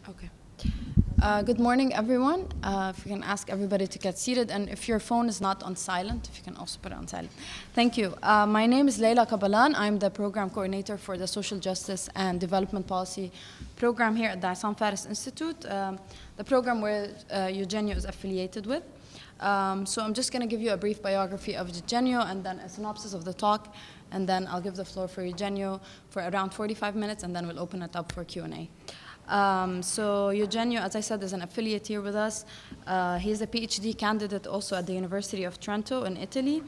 Okay. Good morning, everyone. If you can ask everybody to get seated, and if your phone is not on silent, if you can also put it on silent. Thank you. My name is Leila Kabalan. I'm the program coordinator for the Social Justice and Development Policy program here at the Hassan Fares Institute, the program where Eugenio is affiliated with. So I'm just going to give you a brief biography of Eugenio and then a synopsis of the talk, and then I'll give the floor for Eugenio for around 45 minutes, and then we'll open it up for Q&A. So Eugenio, as I said, is an affiliate here with us. He's a PhD candidate also at the University of Trento in Italy,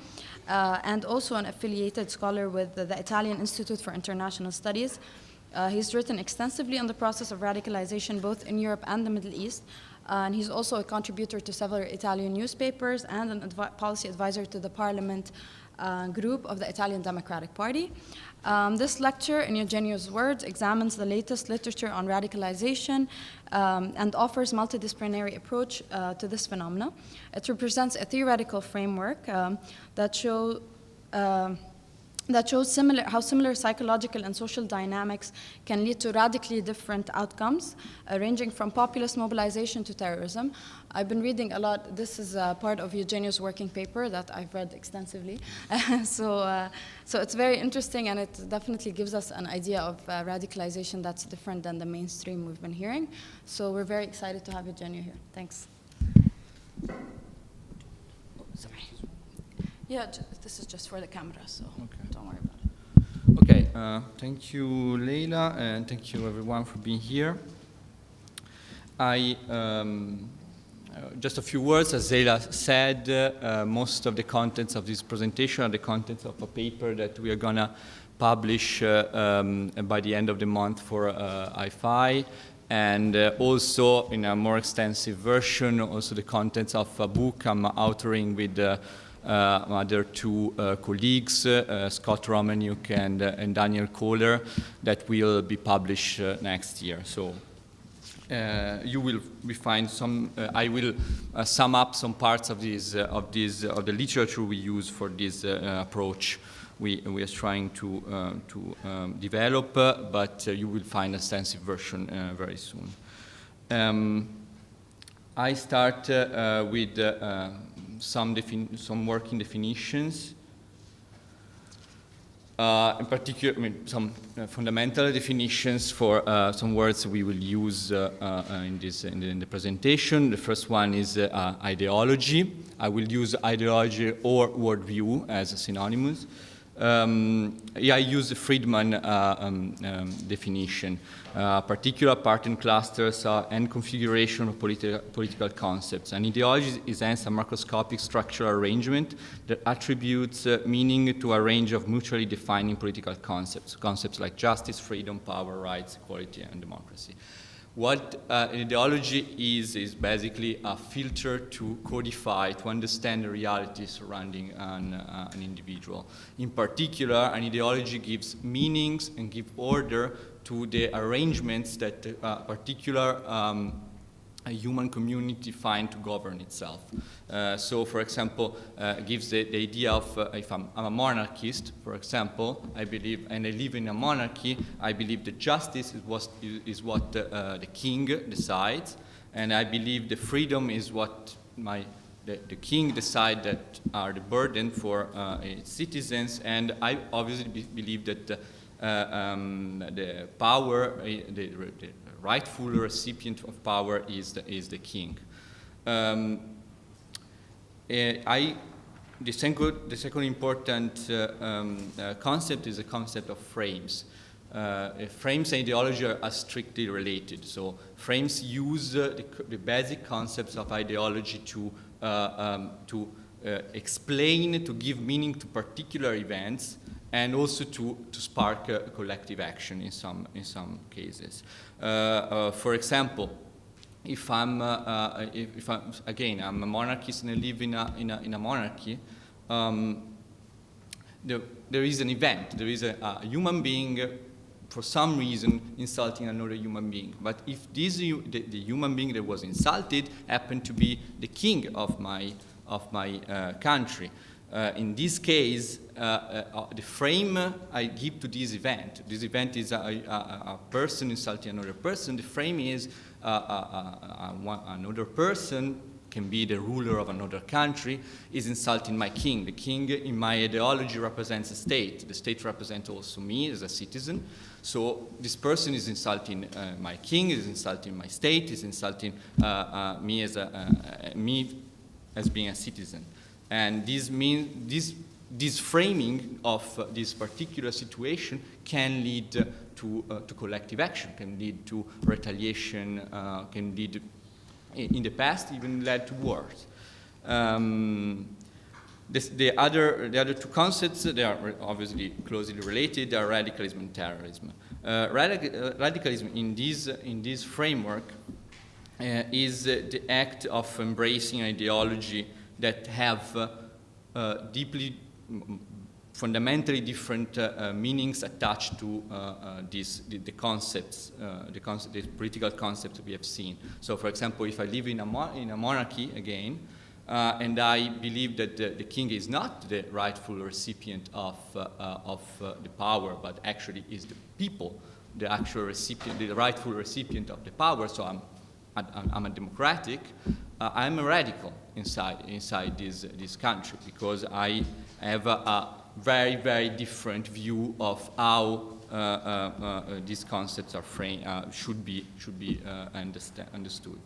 and also an affiliated scholar with the Italian Institute for International Studies. He's written extensively on the process of radicalization both in Europe and the Middle East. And he's also a contributor to several Italian newspapers and a policy advisor to the parliament group of the Italian Democratic Party. This lecture, in Eugenio's words, examines the latest literature on radicalization and offers multidisciplinary approach to this phenomena. It represents a theoretical framework that shows how similar psychological and social dynamics can lead to radically different outcomes, ranging from populist mobilization to terrorism. I've been reading a lot. This is part of Eugenio's working paper that I've read extensively. So it's very interesting, and it definitely gives us an idea of radicalization that's different than the mainstream we've been hearing. So we're very excited to have Eugenio here. Thanks. Sorry. Yeah, this is just for the camera, so don't worry about it. Okay, thank you, Leila, and thank you, everyone, for being here. Just a few words. As Leila said, most of the contents of this presentation are the contents of a paper that we are going to publish by the end of the month for IFI, and also in a more extensive version, also the contents of a book I'm authoring with other two colleagues, Scott Romanuk and Daniel Kohler, that will be published next year. So you will find some. I will sum up some parts of the literature we use for this approach we are trying to develop, but you will find a extensive version very soon. I start with some working definitions. In particular, some fundamental definitions for some words we will use in the presentation. The first one is ideology. I will use ideology or worldview as synonymous. I use the Friedman definition, particular pattern clusters and configuration of political concepts. An ideology is hence a macroscopic structural arrangement that attributes meaning to a range of mutually defining political concepts like justice, freedom, power, rights, equality, and democracy. What an ideology is basically a filter to codify, to understand the reality surrounding an individual. In particular, an ideology gives meanings and gives order to the arrangements that a particular a human community find to govern itself. So, for example, gives the idea of if I'm a monarchist, for example, I believe, and I live in a monarchy, I believe that justice is what the king decides, and I believe the freedom is what the king decides that are the burden for its citizens, and I obviously believe that the power, the rightful recipient of power is the king. The second important concept is the concept of frames. Frames and ideology are strictly related. So frames use the basic concepts of ideology to explain, to give meaning to particular events, and also to spark collective action in some cases. For example, if I'm again I'm a monarchist and I live in a monarchy, there is an event. There is a human being for some reason insulting another human being. But if the human being that was insulted happened to be the king of my country, In this case, the frame I give to this event is a person insulting another person. The frame is another person, can be the ruler of another country, is insulting my king. The king, in my ideology, represents a state. The state represents also me as a citizen. So this person is insulting my king, is insulting my state, is insulting me as being a citizen. And this means this framing of this particular situation can lead to collective action, can lead to retaliation, can lead, in the past, even led to wars. The other two concepts, they are obviously closely related, are radicalism and terrorism. Radicalism in this framework is the act of embracing ideology that have fundamentally different meanings attached to the concepts, the political concepts we have seen. So, for example, if I live in a monarchy again, and I believe that the king is not the rightful recipient of the power, but actually is the people, the actual recipient, the rightful recipient of the power. So I'm a democratic. I'm a radical inside this country, because I have a very, very different view of how these concepts are framed, should be understood.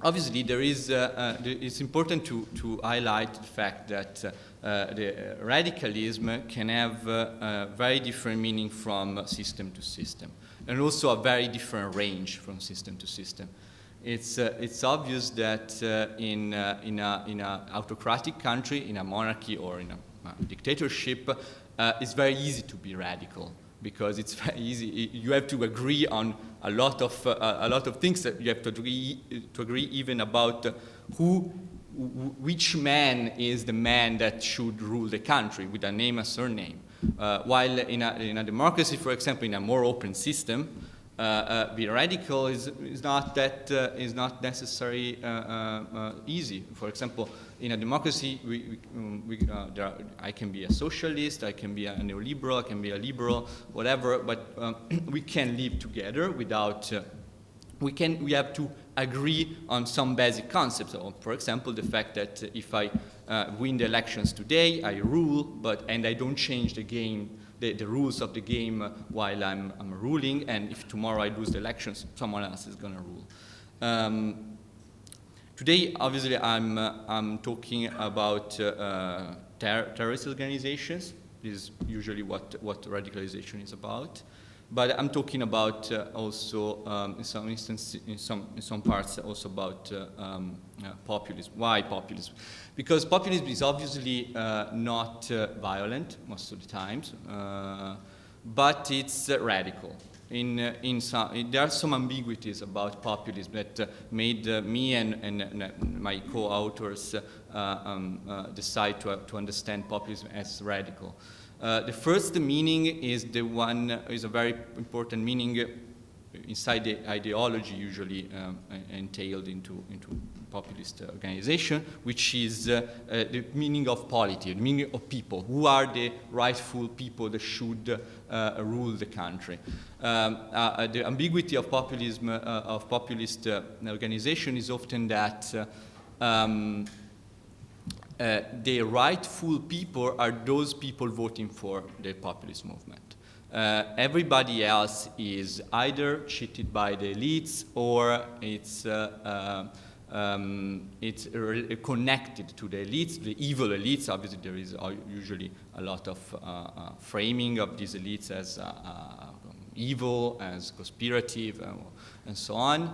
Obviously, it's important to highlight the fact that the radicalism can have a very different meaning from system to system, and also a very different range from system to system. It's obvious that in an autocratic country, in a monarchy or in a dictatorship, it's very easy to be radical, because it's very easy. You have to agree on a lot of things. That you have to agree even about which man is the man that should rule the country, with a name and surname. While in a democracy, for example, in a more open system, be radical is not necessarily easy. For example, in a democracy, I can be a socialist, I can be a neoliberal, I can be a liberal, whatever. But we can live together without. We have to agree on some basic concepts. So, for example, the fact that if I win the elections today, I rule, and I don't change the game. The rules of the game while I'm ruling, and if tomorrow I lose the elections, someone else is going to rule. Today, obviously, I'm talking about terrorist organizations. This is usually what radicalization is about. But I'm talking about also, in some instances, in some parts, also about populism. Why populism? Because populism is obviously not violent most of the times, but it's radical. There are some ambiguities about populism that made me and my co-authors decide to understand populism as radical. The first meaning is a very important meaning inside the ideology usually entailed into populist organization, which is the meaning of polity, the meaning of people. Who are the rightful people that should rule the country? The ambiguity of populism, of populist organization, is often that the rightful people are those people voting for the populist movement. Everybody else is either cheated by the elites, or it's connected to the elites, the evil elites. Obviously, there is usually a lot of framing of these elites as evil, as conspirative, and so on.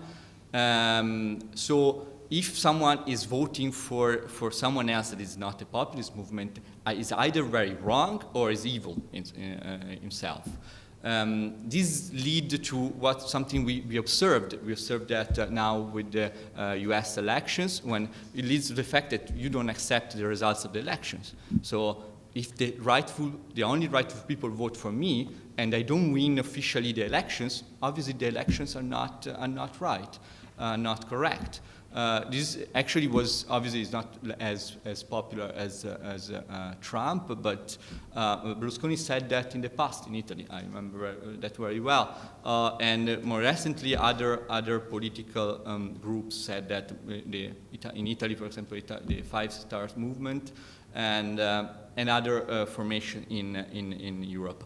So if someone is voting for someone else that is not a populist movement, is either very wrong or is evil himself. This lead to something we observed. We observed that now with the U.S. elections, when it leads to the fact that you don't accept the results of the elections. So if the only rightful people vote for me, and I don't win officially the elections, obviously the elections are not right. not correct. This actually was obviously is not as popular as Trump, but Berlusconi said that in the past in Italy. I remember that very well. And more recently, other political groups said that in Italy, for example, the Five Stars movement and other formation in Europe.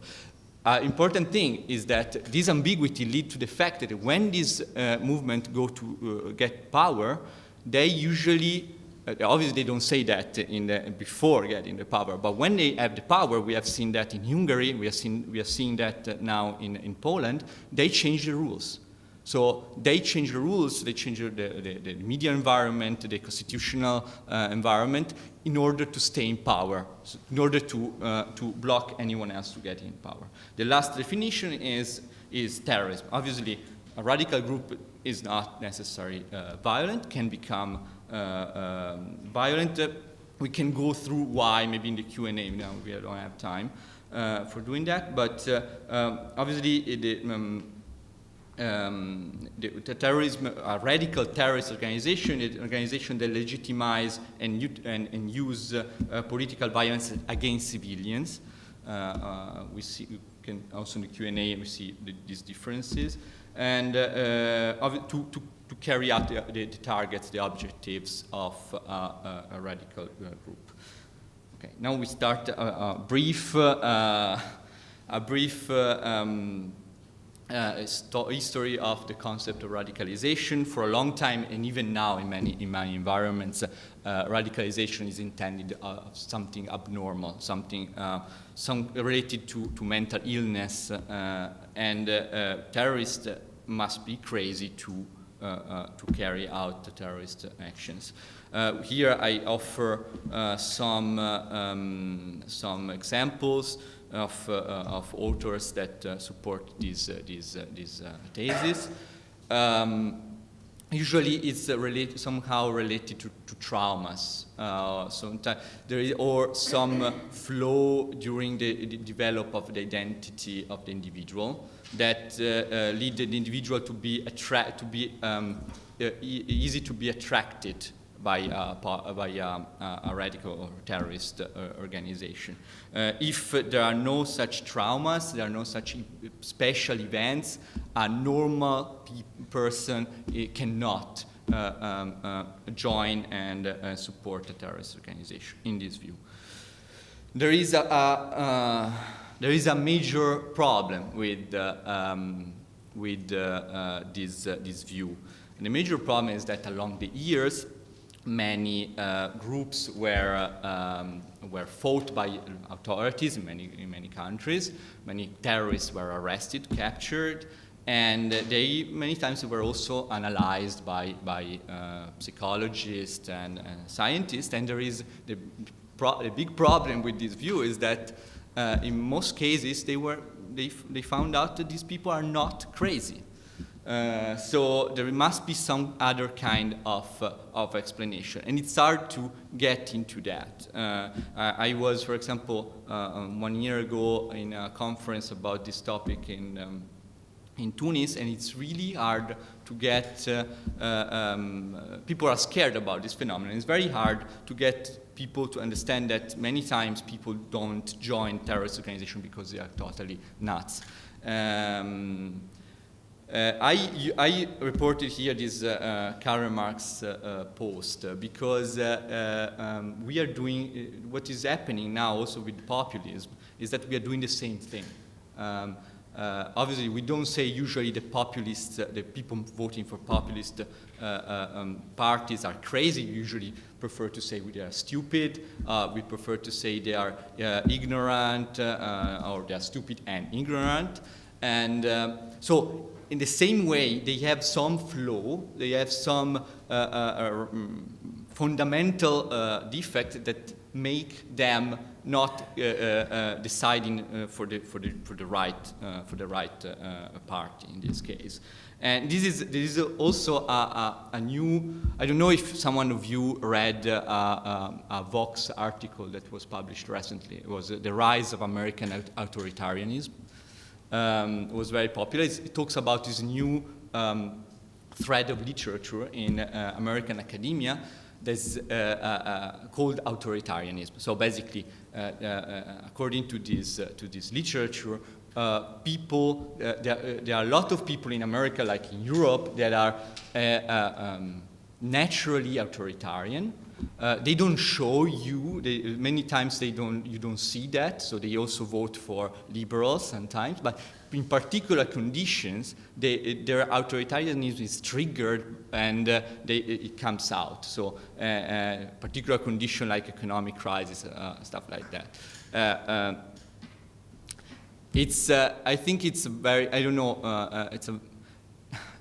Important thing is that this ambiguity leads to the fact that when this movement go to get power, they usually, obviously they don't say that before getting the power, but when they have the power, we have seen that in Hungary, we are seeing that now in Poland, they change the rules. So they change the rules, they change the media environment, the constitutional environment in order to stay in power, in order to block anyone else to get in power. The last definition is terrorism. Obviously, a radical group is not necessarily violent, can become violent. We can go through why, maybe in the Q&A, now we don't have time for doing that, but obviously the terrorism, a radical terrorist organization, an organization that legitimize and use political violence against civilians. We can also in the Q&A we see these differences, and to carry out the targets, the objectives of a radical group. Okay, now we start a brief history of the concept of radicalization. For a long time, and even now in many environments, radicalization is intended something abnormal, something related to mental illness, and terrorists must be crazy to carry out the terrorist actions. Here I offer some examples of authors that support these theses. Usually it's somehow related to traumas. Sometimes or some flow during the development of the identity of the individual that lead the individual to be easy to be attracted by a radical or terrorist organization. If there are no such traumas, there are no such special events, a normal person cannot join and support a terrorist organization, in this view. There is a major problem with this view. And the major problem is that along the years, many groups were fought by authorities in many countries. Many terrorists were arrested, captured, and they many times were also analyzed by psychologists and scientists. And there is the big problem with this view is that in most cases they found out that these people are not crazy. So there must be some other kind of explanation, and it's hard to get into that. I was, for example, 1 year ago in a conference about this topic in Tunis, and it's really hard to get. People are scared about this phenomenon. It's very hard to get people to understand that many times people don't join terrorist organizations because they are totally nuts. I reported here this Karl Marx post because we are doing what is happening now also with populism is that we are doing the same thing. Obviously, we don't say usually the populists, the people voting for populist parties are crazy. We usually prefer to say they are stupid. We prefer to say they are ignorant or they are stupid and ignorant. And so in the same way, they have some flaw, they have some fundamental defect that make them not deciding for the right party in this case. And this is also a new. I don't know if someone of you read a Vox article that was published recently. It was The Rise of American Authoritarianism. It was very popular. It talks about this new thread of literature in American academia that's called authoritarianism. So basically, according to this literature, people, there are a lot of people in America, like in Europe, that are naturally authoritarian. They don't show you, many times you don't see that, so they also vote for liberals sometimes, but in particular conditions, their authoritarianism is triggered and it comes out. So particular condition like economic crisis, stuff like that. I think it's a very, I don't know,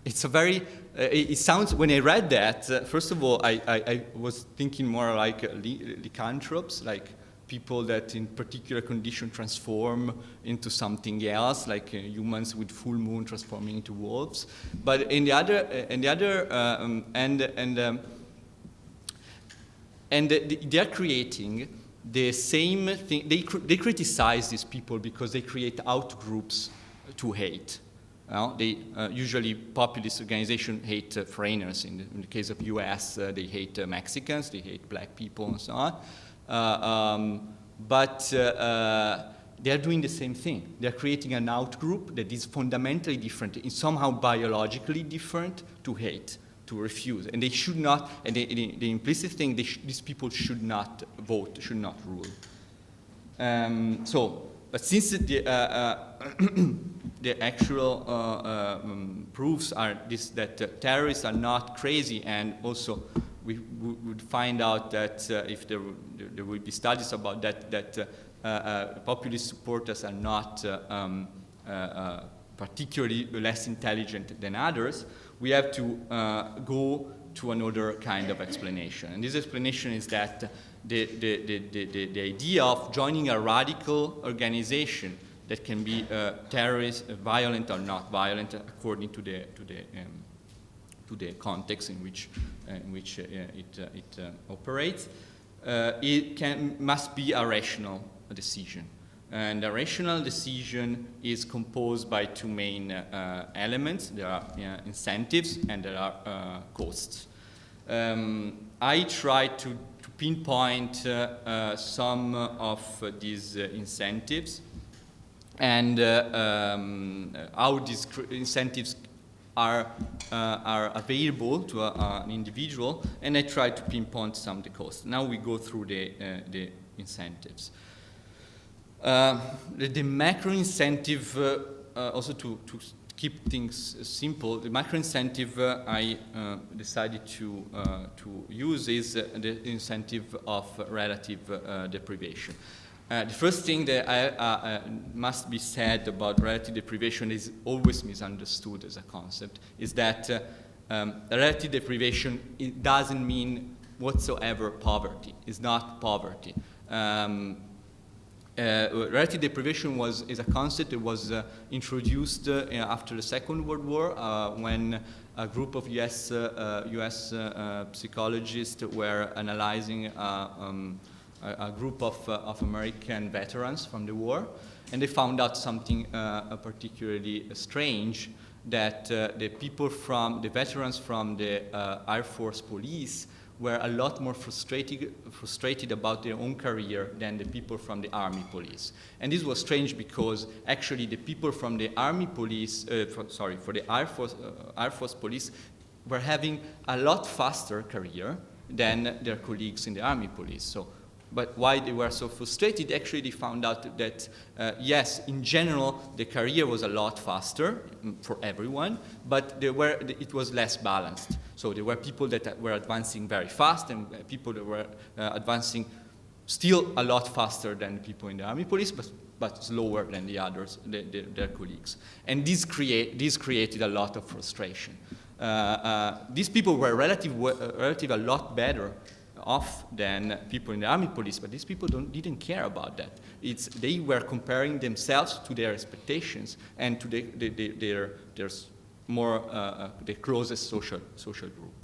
it's a very, it sounds, when I read that, first of all, I was thinking more like lycanthropes, like people that in particular condition transform into something else, like humans with full moon transforming into wolves. But in the other, they're creating the same thing. They criticize these people because they create out-groups to hate. They usually populist organizations hate foreigners. In the case of U.S., they hate Mexicans, they hate black people, and so on. But they're doing the same thing. They're creating an out-group that is fundamentally different, is somehow biologically different, to hate, to refuse. And they should not, and the implicit thing, these people should not vote, should not rule. But since the actual proofs are that terrorists are not crazy, and also we would find out that if there will be studies about that populist supporters are not particularly less intelligent than others, we have to go to another kind of explanation. And this explanation is that the idea of joining a radical organization that can be terrorist, violent or not violent, according to the context in which it operates, must be a rational decision. And a rational decision is composed by two main elements. There are incentives and there are costs. I try to pinpoint some of these incentives and how these incentives are available to an individual, and I try to pinpoint some of the costs. Now we go through the incentives. The macro incentive, also to keep things simple, the macro incentive I decided to use is the incentive of relative deprivation. The first thing that must be said about relative deprivation is always misunderstood as a concept, is that relative deprivation, it doesn't mean whatsoever poverty. It's not poverty. Relative deprivation is a concept that was introduced after the Second World War when a group of US psychologists were analyzing a group of American veterans from the war, and they found out something particularly strange, that the veterans from the Air Force Police were a lot more frustrated about their own career than the people from the Army Police. And this was strange because actually the people from the Army Police, for the Air Force Police were having a lot faster career than their colleagues in the Army Police. So, but why they were so frustrated, actually they found out that, yes, in general, the career was a lot faster for everyone, but it was less balanced. So there were people that were advancing very fast and people that were advancing still a lot faster than people in the Army Police, but slower than the others, their colleagues. And this created a lot of frustration. These people were relative a lot better off than people in the Army Police, but these people didn't care about that. They were comparing themselves to their expectations and to their closest social group.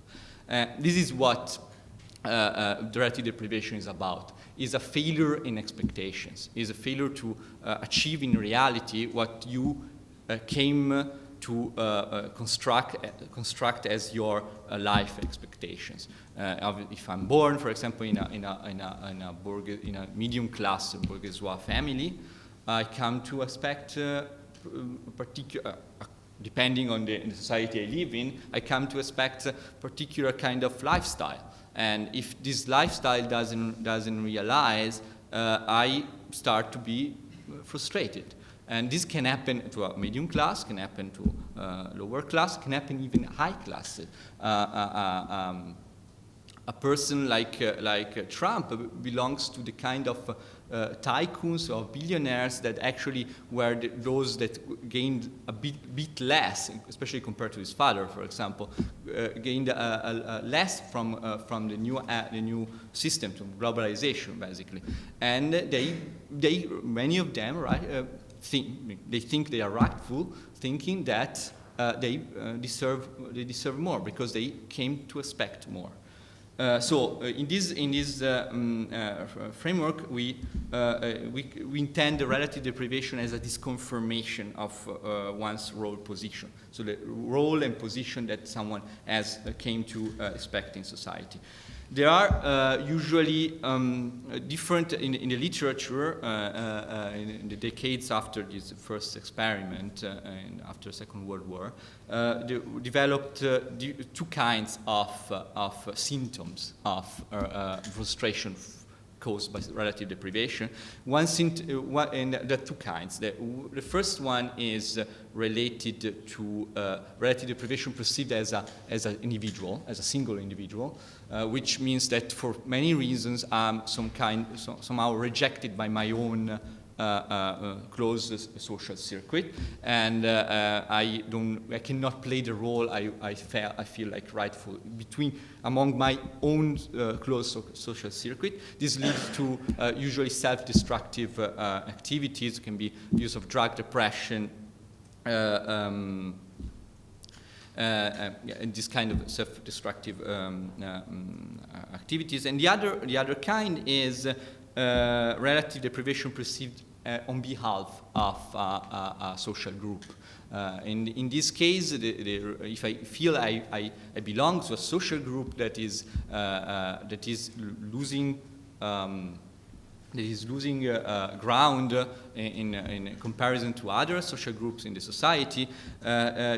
This is what relative deprivation is about. Is a failure in expectations. Is a failure to achieve in reality what you came to construct as your life expectations. If I'm born, for example, in a medium class bourgeois family, I come to expect particular. Depending on the society I live in, I come to expect a particular kind of lifestyle. And if this lifestyle doesn't realize, I start to be frustrated. And this can happen to a medium class, can happen to lower class, can happen even high class. A person like Trump belongs to the kind of tycoons or billionaires that actually were those that gained a bit less, especially compared to his father, for example, gained less from the new system, from globalization, basically. And they many of them, right, think they are rightful, thinking that they deserve more because they came to expect more. So in this framework, we intend the relative deprivation as a disconfirmation of one's role position. So the role and position that someone has came to expect in society. There are usually different, in the literature, in the decades after this first experiment and after Second World War, developed two kinds of symptoms of frustration caused by relative deprivation. And there are two kinds. The first one is related to relative deprivation perceived as an individual, as a single individual, which means that for many reasons I'm somehow rejected by my own closed social circuit, and I cannot play the role I feel like rightful among my own closed social circuit. This leads to usually self-destructive activities. It can be use of drug, depression, and this kind of self-destructive activities. And the other kind is relative deprivation perceived on behalf of a social group. In this case, if I feel I belong to a social group that is losing ground in comparison to other social groups in the society,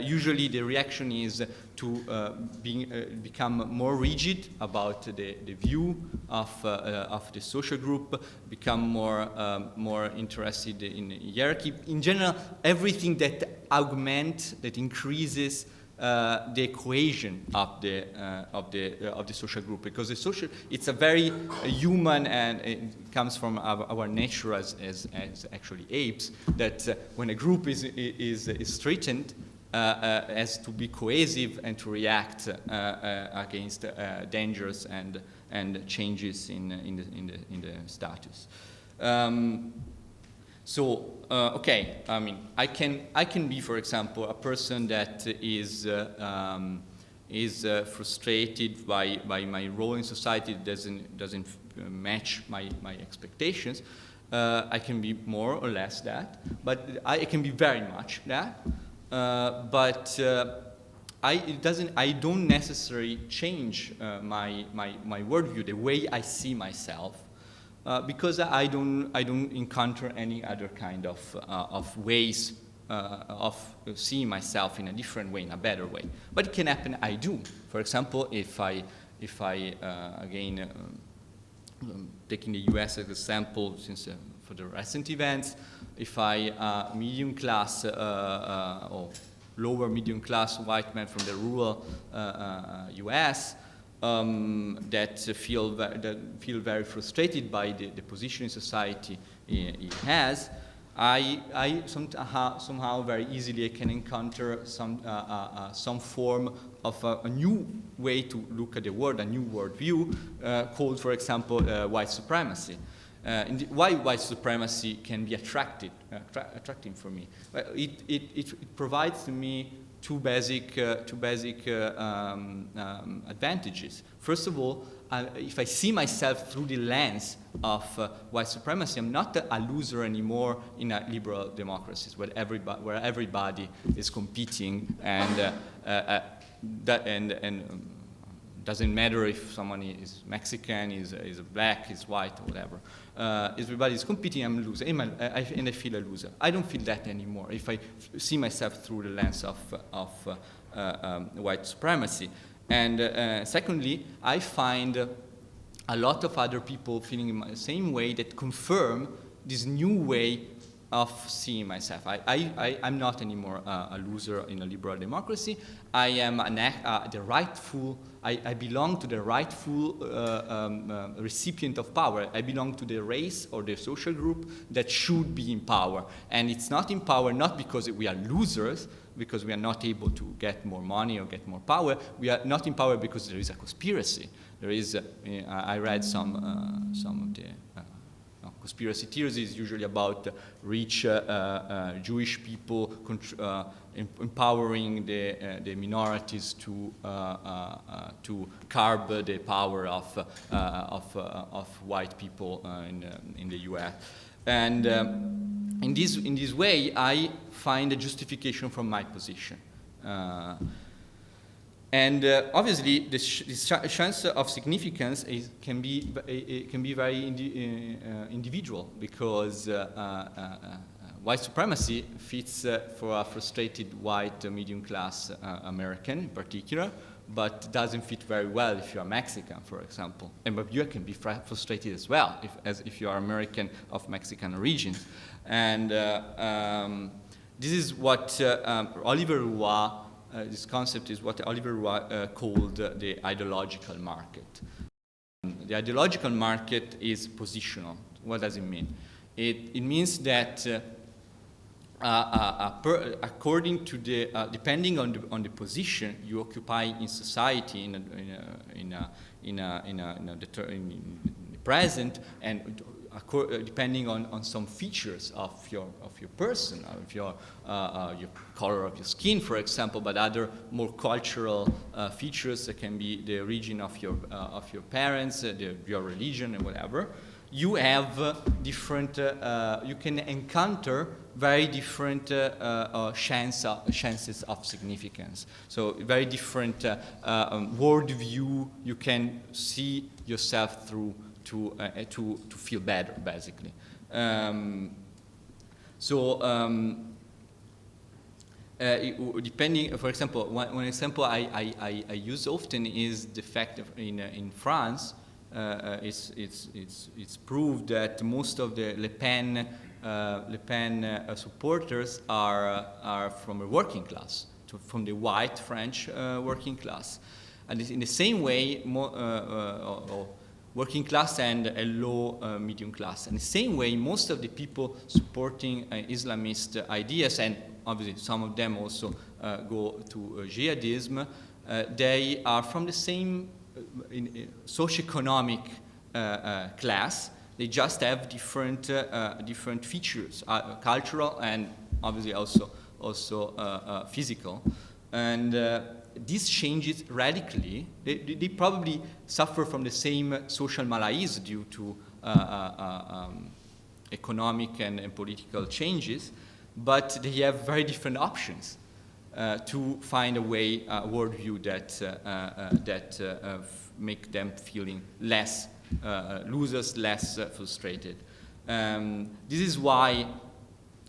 usually the reaction is to become more rigid about the view of the social group, become more interested in hierarchy. In general, everything that increases the cohesion of the social group, because it's a very human, and it comes from our nature as actually apes, that when a group is threatened, has to be cohesive and to react against dangers and changes in the status. Okay, I mean, I can be, for example, a person that is frustrated by my role in society that doesn't match my expectations. I can be more or less that, but I can be very much that. But I don't necessarily change my worldview, the way I see myself. Because I don't encounter any other kind of ways of seeing myself in a different way, in a better way. But it can happen. I do. For example, if I again taking the U.S. as an example, since for the recent events, if I medium class or lower middle class white man from the rural U.S. That feel very frustrated by the position in society he has, I somehow very easily can encounter some form of a new way to look at the world, a new worldview, called, for example, white supremacy. Why white supremacy can be attractive for me? Well, it provides to me two basic advantages. First of all, if I see myself through the lens of white supremacy, I'm not a loser anymore in a liberal democracies where everybody is competing and doesn't matter if someone is Mexican, is black, is white, or whatever. Everybody is competing, I'm a loser, and I feel a loser. I don't feel that anymore if I see myself through the lens of white supremacy. And secondly, I find a lot of other people feeling in the same way that confirm this new way of seeing myself. I'm not anymore a loser in a liberal democracy. I am the rightful, I belong to the rightful recipient of power. I belong to the race or the social group that should be in power. And it's not in power not because we are losers, because we are not able to get more money or get more power. We are not in power because there is a conspiracy. There is, I read some of the conspiracy theories is usually about rich Jewish people empowering the minorities to curb the power of white people in the U.S. And in this way, I find a justification from my position. And obviously, the chance of significance can be very individual, because white supremacy fits for a frustrated white medium class American in particular, but doesn't fit very well if you're Mexican, for example. And but you can be frustrated as well if you are American of Mexican origins. And this is what Oliver Roy. This concept is what Oliver Roy called the ideological market. The ideological market is positional. What does it mean? It means that according to the depending on the position you occupy in society in the present, and depending on some features of your person, of your color of your skin, for example, but other more cultural features that can be the origin of your parents, your religion, and whatever. You have different. You can encounter very different chances of significance. So very different worldview you can see yourself through to feel better, basically. Depending, for example, one example I use often is the fact that in France, it's proved that most of the Le Pen supporters are from a working class, from the white French working class, and in the same way, working class and a low medium class. And the same way, most of the people supporting Islamist ideas, and obviously some of them also go to jihadism, they are from the same socioeconomic class. They just have different features, cultural and obviously also physical. And this changes radically. They probably suffer from the same social malaise due to economic and political changes, but they have very different options to find a way, a worldview that make them feeling less losers, less frustrated. This is why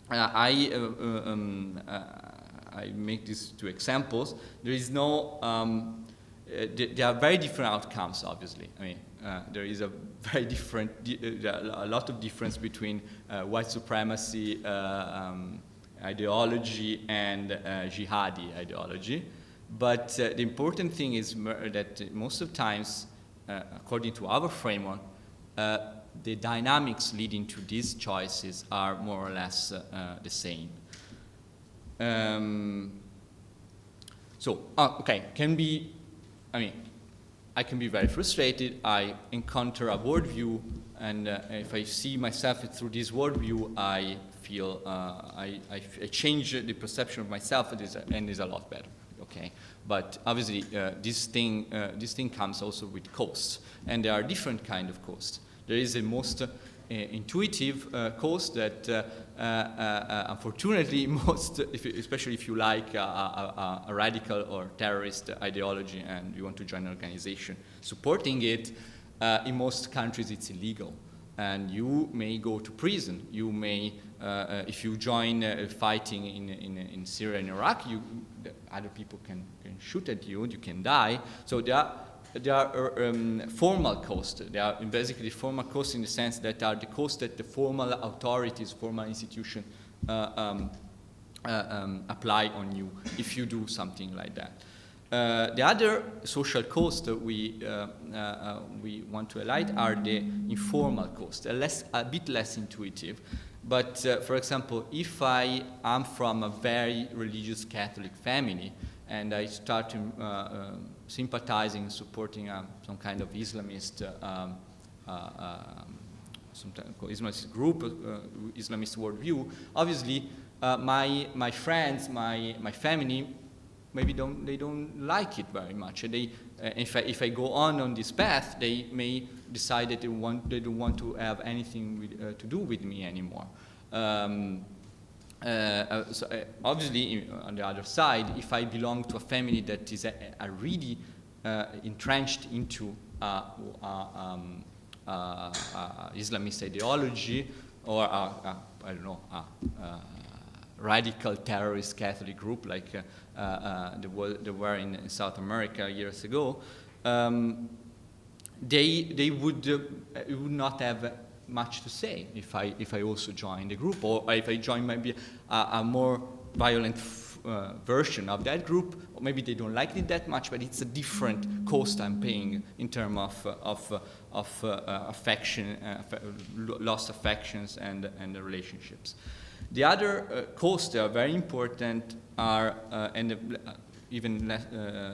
I make these two examples. There is no, there are very different outcomes, obviously. I mean, there is a very different, a lot of difference between white supremacy ideology and jihadi ideology. But the important thing is that most of the times, according to our framework, the dynamics leading to these choices are more or less the same. Okay, can be, I mean, I can be very frustrated. I encounter a worldview and if I see myself through this worldview, I feel I change the perception of myself, and is a lot better. Okay, but obviously this thing comes also with costs, and there are different kind of costs. There is a most intuitive cost that unfortunately especially if you like a radical or terrorist ideology and you want to join an organization supporting it, in most countries it's illegal. And you may go to prison. You may, if you join fighting in Syria and Iraq, other people can shoot at you. You can die. So there are formal costs. They are basically formal costs in the sense that are the costs that the formal authorities, formal institutions apply on you if you do something like that. The other social costs that we want to highlight are the informal costs, a bit less intuitive. But for example, if I am from a very religious Catholic family and I start sympathizing, supporting some kind of Islamist, Islamist group, Islamist worldview, obviously my friends, my family, maybe they don't like it very much. If I go on this path, they may decide that they don't want to have anything to do with me anymore. Obviously, on the other side, if I belong to a family that is really entrenched into Islamist ideology, or I don't know, radical terrorist Catholic group like there were in South America years ago, they would not have much to say if I also join the group, or if I join maybe a more violent version of that group. Or maybe they don't like it that much, but it's a different cost I'm paying in terms of affection, lost affections and the relationships. The other costs that are very important are, and even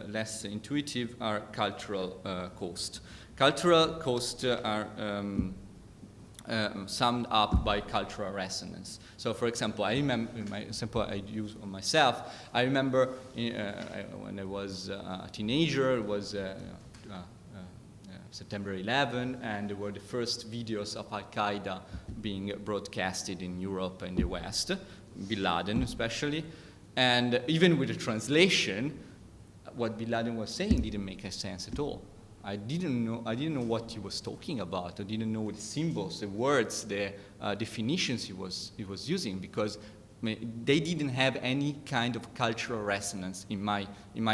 less intuitive, are cultural costs. Cultural costs are summed up by cultural resonance. So, for example, I remember, in my example I use on myself, I remember when I was a teenager, it was September 11, and there were the first videos of Al-Qaeda being broadcasted in Europe and the West, Bin Laden especially. And even with the translation, what Bin Laden was saying didn't make sense at all. I didn't know what he was talking about. I didn't know the symbols, the words, the definitions he was using, because they didn't have any kind of cultural resonance in my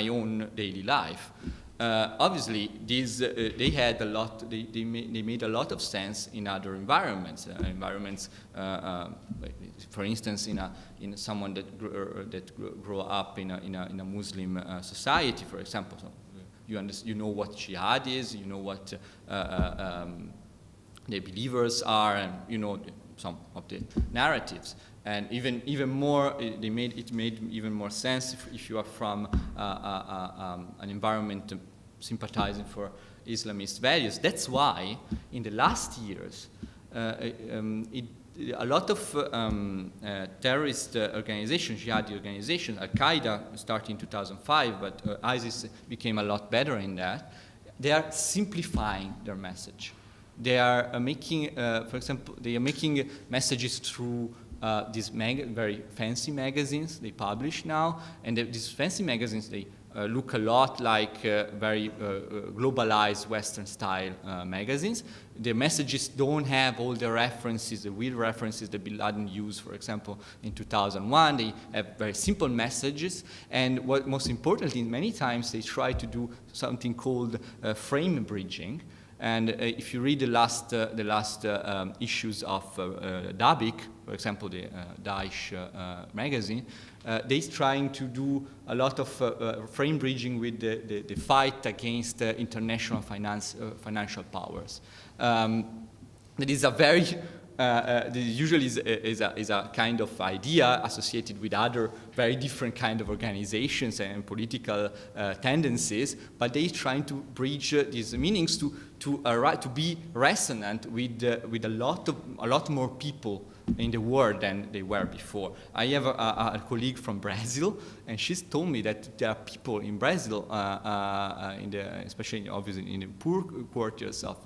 own daily life. Obviously, they had a lot. They made a lot of sense in other environments. For instance, in someone that grew up in a Muslim society, for example. So you know what jihad is. You know what the believers are, and you know some of the narratives. And even more, it made even more sense if you are from an environment sympathizing for Islamist values. That's why in the last years, a lot of terrorist organizations, jihadi organizations, Al-Qaeda started in 2005, but ISIS became a lot better in that. They are simplifying their message. They are making, for example, they are making messages through these very fancy magazines they publish now, and these fancy magazines, they look a lot like very globalized Western-style magazines. The messages don't have all the references, the weird references that Bin Laden used, for example, in 2001. They have very simple messages, and what most importantly, many times they try to do something called frame bridging. And if you read the last issues of Dabik, for example, the Daesh magazine, they're trying to do a lot of frame bridging with the fight against international financial powers. That is a very usually is a kind of idea associated with other very different kind of organizations and political tendencies, but they trying to bridge these meanings to be resonant with a lot more people in the world than they were before. I have a colleague from Brazil, and she's told me that there are people in Brazil, especially obviously in the poor quarters of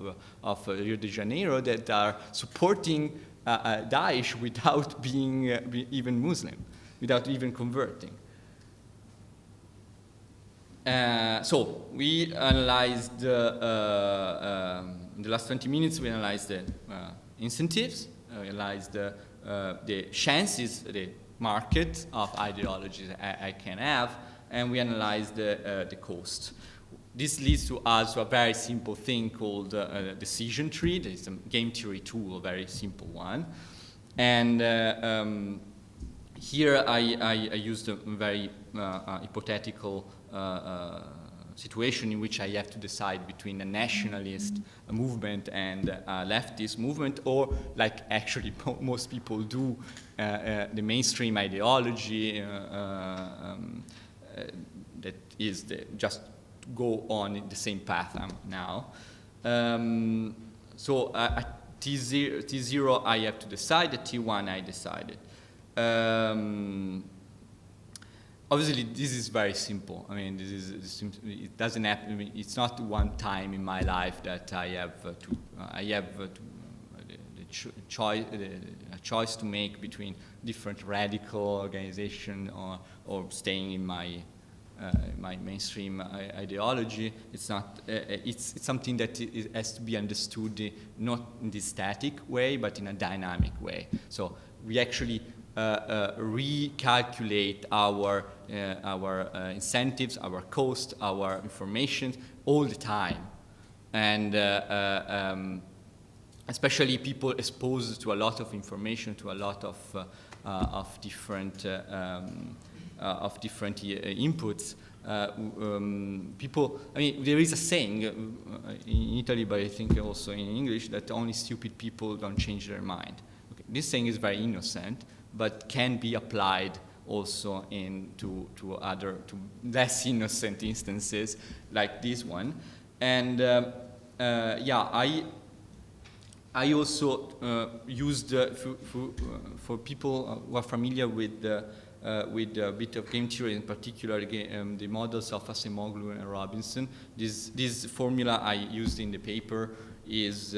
Rio de Janeiro, that are supporting Daesh without being even Muslim, without even converting. So we analyzed, in the last 20 minutes, we analyzed the incentives, analyzed the chances, the market of ideologies I can have, and we analyzed the cost. This leads to us to a very simple thing called a decision tree. There's a game theory tool, a very simple one. And here I used a very hypothetical situation in which I have to decide between a nationalist movement and a leftist movement, or like actually most people do, the mainstream ideology that is just go on in the same path I'm now. So at T0 I have to decide, at T1 I decided. Obviously, this is very simple. I mean, it doesn't happen. I mean, it's not one time in my life that I have a choice to make between different radical organization or staying in my mainstream ideology. It's not. It's something that has to be understood not in this static way, but in a dynamic way. So we actually recalculate our incentives, our cost, our information all the time, and especially people exposed to a lot of information, to a lot of different inputs. People, I mean, there is a saying in Italy, but I think also in English, that only stupid people don't change their mind. Okay. This saying is very innocent, but can be applied also to less innocent instances like this one. And yeah, I also used for people who are familiar with a bit of game theory, in particular the models of Acemoglu and Robinson. This formula I used in the paper is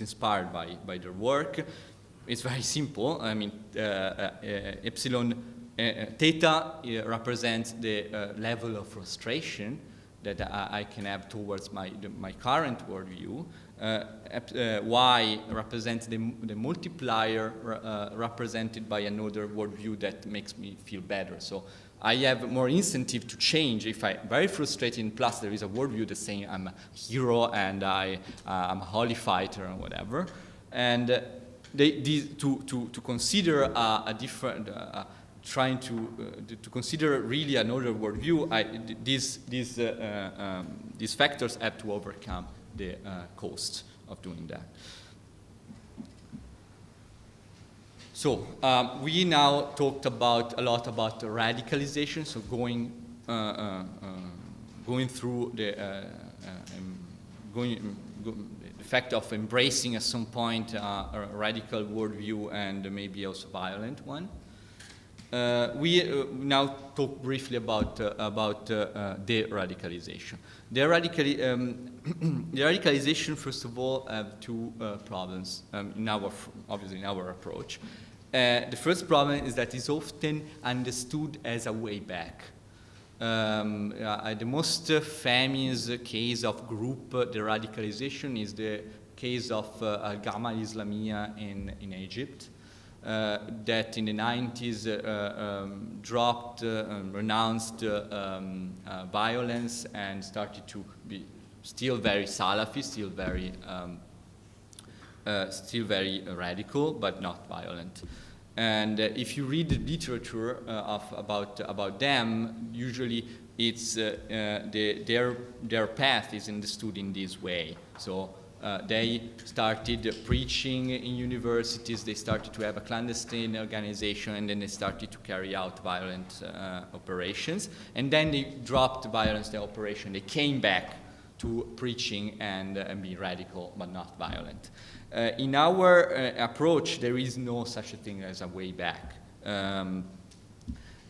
inspired by their work. It's very simple. I mean, epsilon theta represents the level of frustration that I can have towards my current worldview. Y represents the multiplier represented by another worldview that makes me feel better. So I have more incentive to change if I'm very frustrated, plus there is a worldview that's saying I'm a hero and I'm a holy fighter or whatever. And to consider a different, trying to consider really another worldview, these factors have to overcome the cost of doing that. So we now talked a lot about radicalization. So going through the fact of embracing at some point a radical worldview and maybe also violent one. We now talk briefly about de-radicalization. De-radicalization, first of all, have two problems obviously in our approach. The first problem is that it's often understood as a way back. The most famous case of group de-radicalization is the case of Al-Ghama al-Islamiyya in Egypt, that in the 90s dropped, renounced violence and started to be still very Salafi, still very radical, but not violent. And if you read the literature about them, usually it's their path is understood in this way. So they started preaching in universities, they started to have a clandestine organization, and then they started to carry out violent operations. And then they dropped violence, the operation. They came back to preaching and being radical, but not violent. In our approach, there is no such a thing as a way back.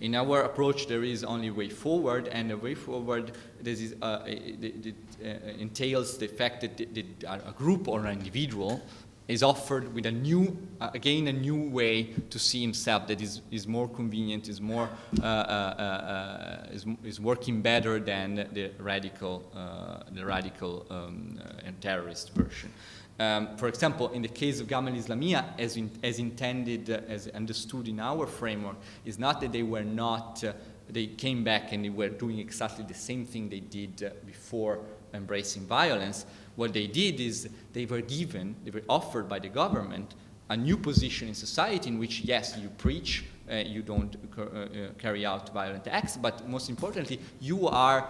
In our approach, there is only a way forward, and the way forward entails the fact that a group or an individual is offered with a new, again, a new way to see himself that is more convenient, is more is working better than the radical and terrorist version. For example, in the case of Gamal Islamiyah, as intended, as understood in our framework, is not that they were not, they came back and they were doing exactly the same thing they did before embracing violence. What they did is they were offered by the government a new position in society in which, yes, you preach, you don't carry out violent acts, but most importantly, you are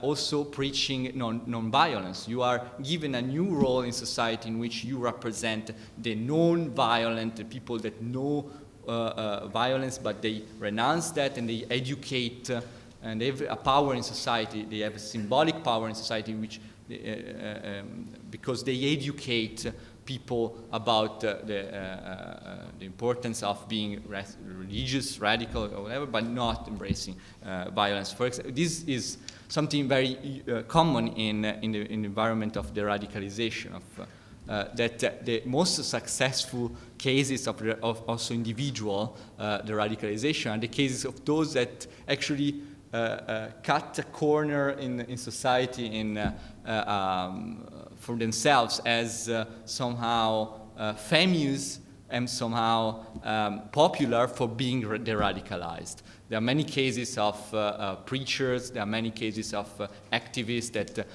also preaching non-violence. You are given a new role in society in which you represent the non-violent, the people that know violence, but they renounce that and they educate, and they have a power in society. They have a symbolic power in society in which, because they educate people about the importance of being religious, radical, or whatever, but not embracing violence. For example, this is something very common in the environment of the radicalization of that the most successful cases of also individual the radicalization are the cases of those that actually cut a corner in society for themselves as somehow famous and somehow popular for being de-radicalized. There are many cases of preachers, there are many cases of activists that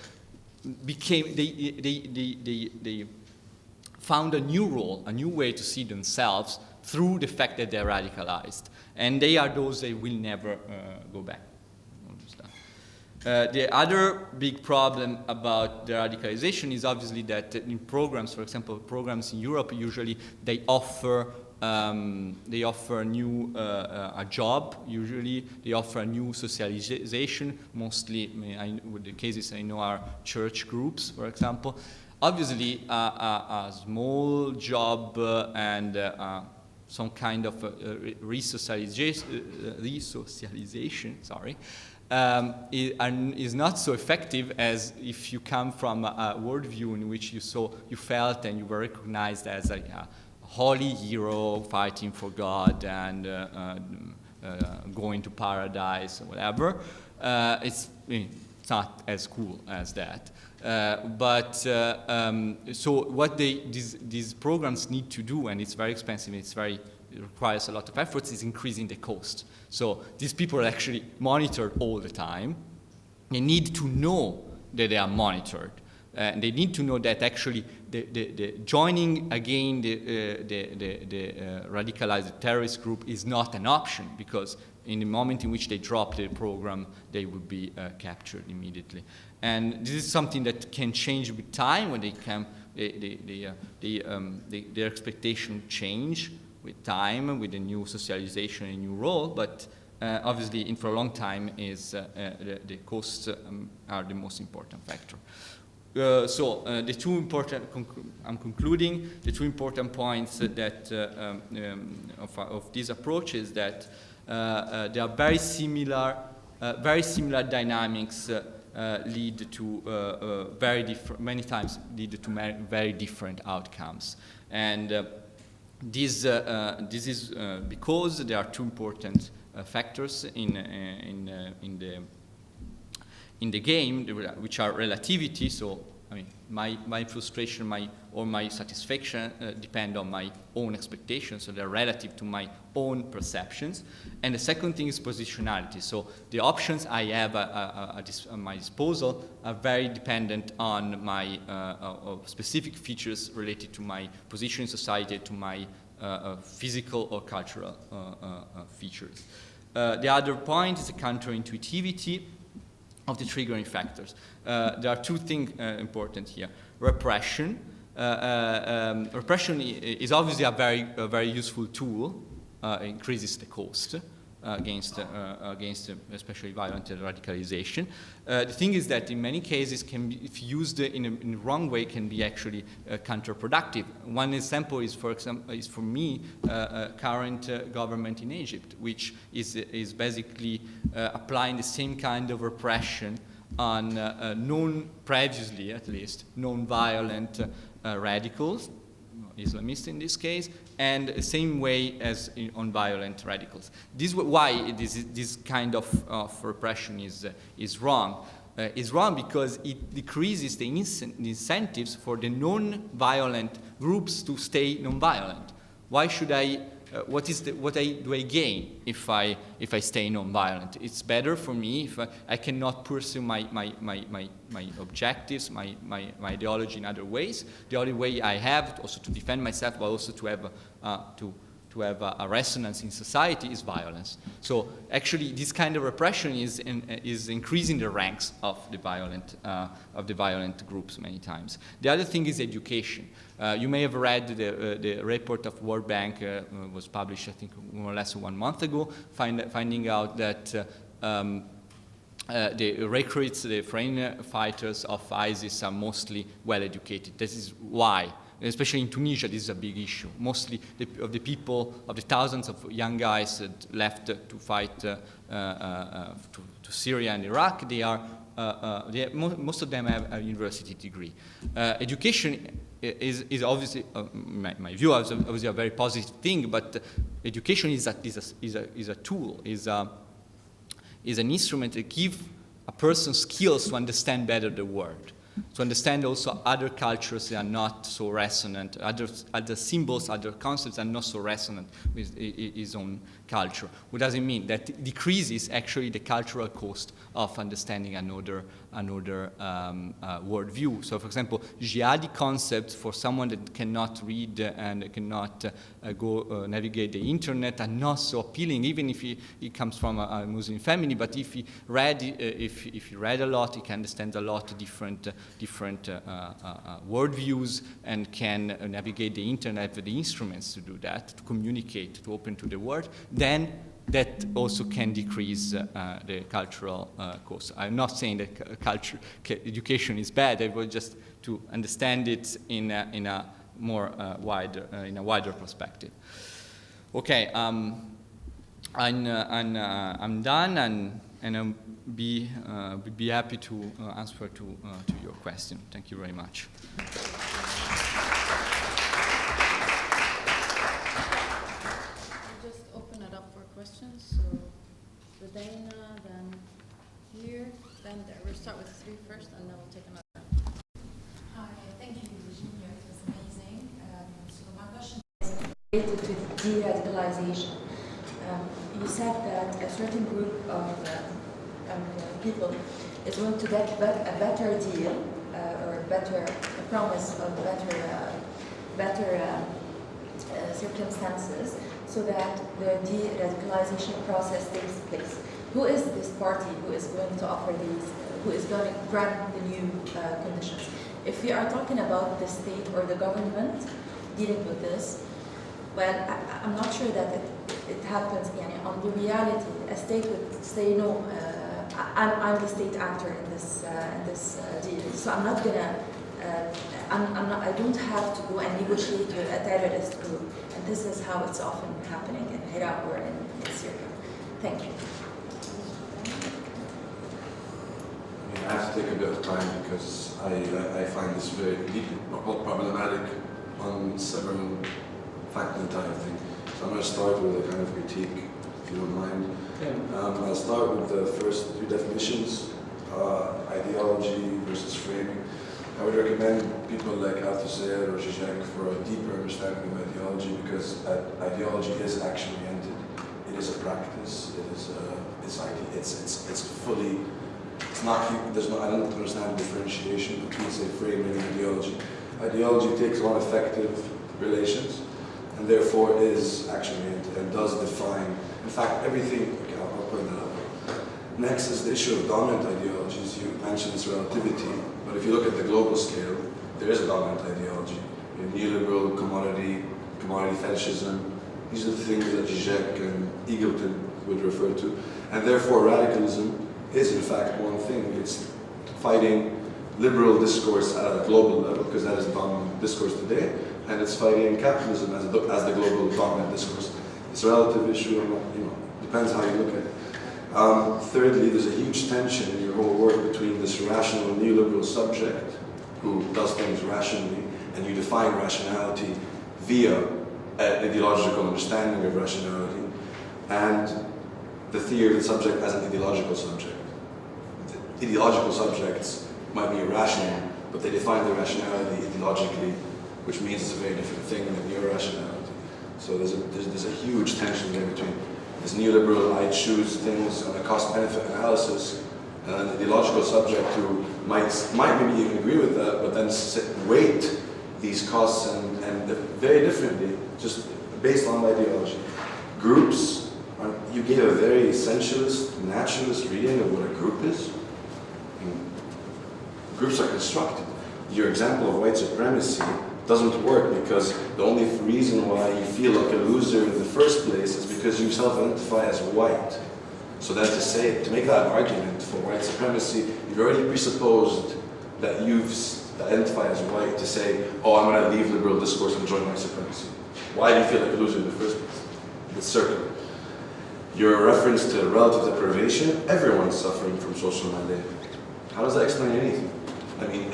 became, they found a new role, a new way to see themselves through the fact that they're radicalized. And they are those that will never go back. The other big problem about the radicalization is obviously that in programs, for example, programs in Europe, usually they offer new a job. Usually they offer a new socialization. Mostly, with the cases I know are church groups, for example. Obviously, a small job and some kind of resocialization. Sorry. Is not so effective as if you come from a worldview in which you felt and you were recognized as a holy hero fighting for God and going to paradise or whatever. It's not as cool as that. So what these programs need to do, and it's very expensive, it requires a lot of efforts, is increasing the cost. So these people are actually monitored all the time. They need to know that they are monitored. They need to know that actually the joining again the radicalized terrorist group is not an option, because in the moment in which they drop the program, they will be captured immediately. And this is something that can change with time when their expectations change with time, with a new socialization, a new role, but obviously for a long time the costs are the most important factor. The two important, I'm concluding, the two important points that of this approach is that there are very similar dynamics lead to many times lead to very different outcomes. And this is because there are two important factors in the game, which are relativity. So, I mean, my frustration, or my satisfaction depend on my own expectations. So they're relative to my own perceptions. And the second thing is positionality. So the options I have at my disposal are very dependent on my specific features related to my position in society, to my physical or cultural features. The other point is the counterintuitivity triggering factors. There are two things important here. Repression. Repression is obviously a very useful tool. Increases the cost against especially violent radicalization. The thing is that in many cases, if used in the wrong way, can be actually counterproductive. One example is, for me, current government in Egypt, which is basically applying the same kind of repression on previously at least, non-violent radicals, Islamists in this case, and the same way as on violent radicals. This is why this kind of repression is wrong. Is wrong because it decreases the incentives for the non-violent groups to stay non-violent. Why should I? What do I gain if I stay non-violent? It's better for me if I cannot pursue my objectives, my ideology in other ways. The only way I have also to defend myself, but also to have a resonance in society, is violence. So actually, this kind of repression is increasing the ranks of the violent groups many times. The other thing is education. You may have read the report of World Bank was published, I think, more or less 1 month ago, finding out that the recruits, the foreign fighters of ISIS are mostly well educated. This is why. Especially in Tunisia, this is a big issue. Mostly of the thousands of young guys that left to fight to Syria and Iraq, most of them have a university degree. Education is obviously, my view, is obviously a very positive thing, but education is a tool, is an instrument that gives a person skills to understand better the world. To understand also other cultures that are not so resonant, other symbols, other concepts are not so resonant with his own culture. What does it mean? That decreases actually the cultural cost of understanding another worldview. So, for example, jihadi concepts for someone that cannot read and cannot navigate the internet are not so appealing, even if he comes from a Muslim family. But if he read a lot, he can understand a lot of different worldviews and can navigate the internet with the instruments to do that, to communicate, to open to the world, then that also can decrease the cultural cost. I'm not saying that education is bad. I was just to understand it in a more wider perspective. Okay, I'm done, and I'll be happy to answer to your question. Thank you very much. Just open it up for questions. So, Rodina, then here, then there. We'll start with 3 first, and then we'll take another. Hi, thank you, Virginia. It was amazing. So my question is related to de-radicalization. You said that a certain group of people is going to get a better deal or a promise of better circumstances, so that the de-radicalization process takes place. Who is this party who is going to offer these, who is going to grant the new conditions? If we are talking about the state or the government dealing with this, well, I'm not sure that it happens. On the reality, a state would say, no, I'm the state actor in this deal, so I'm not gonna. I don't have to go and negotiate with a terrorist group, and this is how it's often happening in Iraq or in Syria. Thank you. I have to take a bit of time because I find this very deeply problematic on several factors and I think. So I'm going to start with a kind of critique, if you don't mind. I'll start with the first 2 definitions, ideology versus framing. I would recommend people like Althusser or Zizek for a deeper understanding of ideology, because ideology is action-oriented. It is a practice. It is it's fully. It's not. I don't understand the differentiation between, say, framing and ideology. Ideology takes on effective relations, and therefore is action-oriented and does define. In fact, everything. Okay, I'll point that out. Next is the issue of dominant ideologies. You mentioned its relativity, but if you look at the global scale, there is a dominant ideology. Neoliberal commodity fetishism, these are the things that Zizek and Eagleton would refer to. And therefore radicalism is in fact one thing. It's fighting liberal discourse at a global level, because that is the dominant discourse today, and it's fighting capitalism as the global dominant discourse. It's a relative issue, and depends how you look at it. Thirdly, there's a huge tension in your whole work between this rational neoliberal subject who does things rationally, and you define rationality via an ideological understanding of rationality, and the theory of the subject as an ideological subject. The ideological subjects might be irrational, but they define their rationality ideologically, which means it's a very different thing than your rationality. So there's a huge tension there between this neoliberal, I choose things on a cost-benefit analysis, and an ideological subject who might maybe even agree with that, but then weight these costs and very differently, just based on ideology. Groups, you gave a very essentialist, naturalist reading of what a group is. Groups are constructed. Your example of white supremacy doesn't work because the only reason why you feel like a loser in the first place is because you self-identify as white. So then to make that argument for white supremacy, you've already presupposed that you've identified as white to say, oh, I'm going to leave liberal discourse and join white supremacy. Why do you feel like a loser in the first place? It's circular. Your reference to relative deprivation, everyone's suffering from social malaise. How does that explain anything? I mean,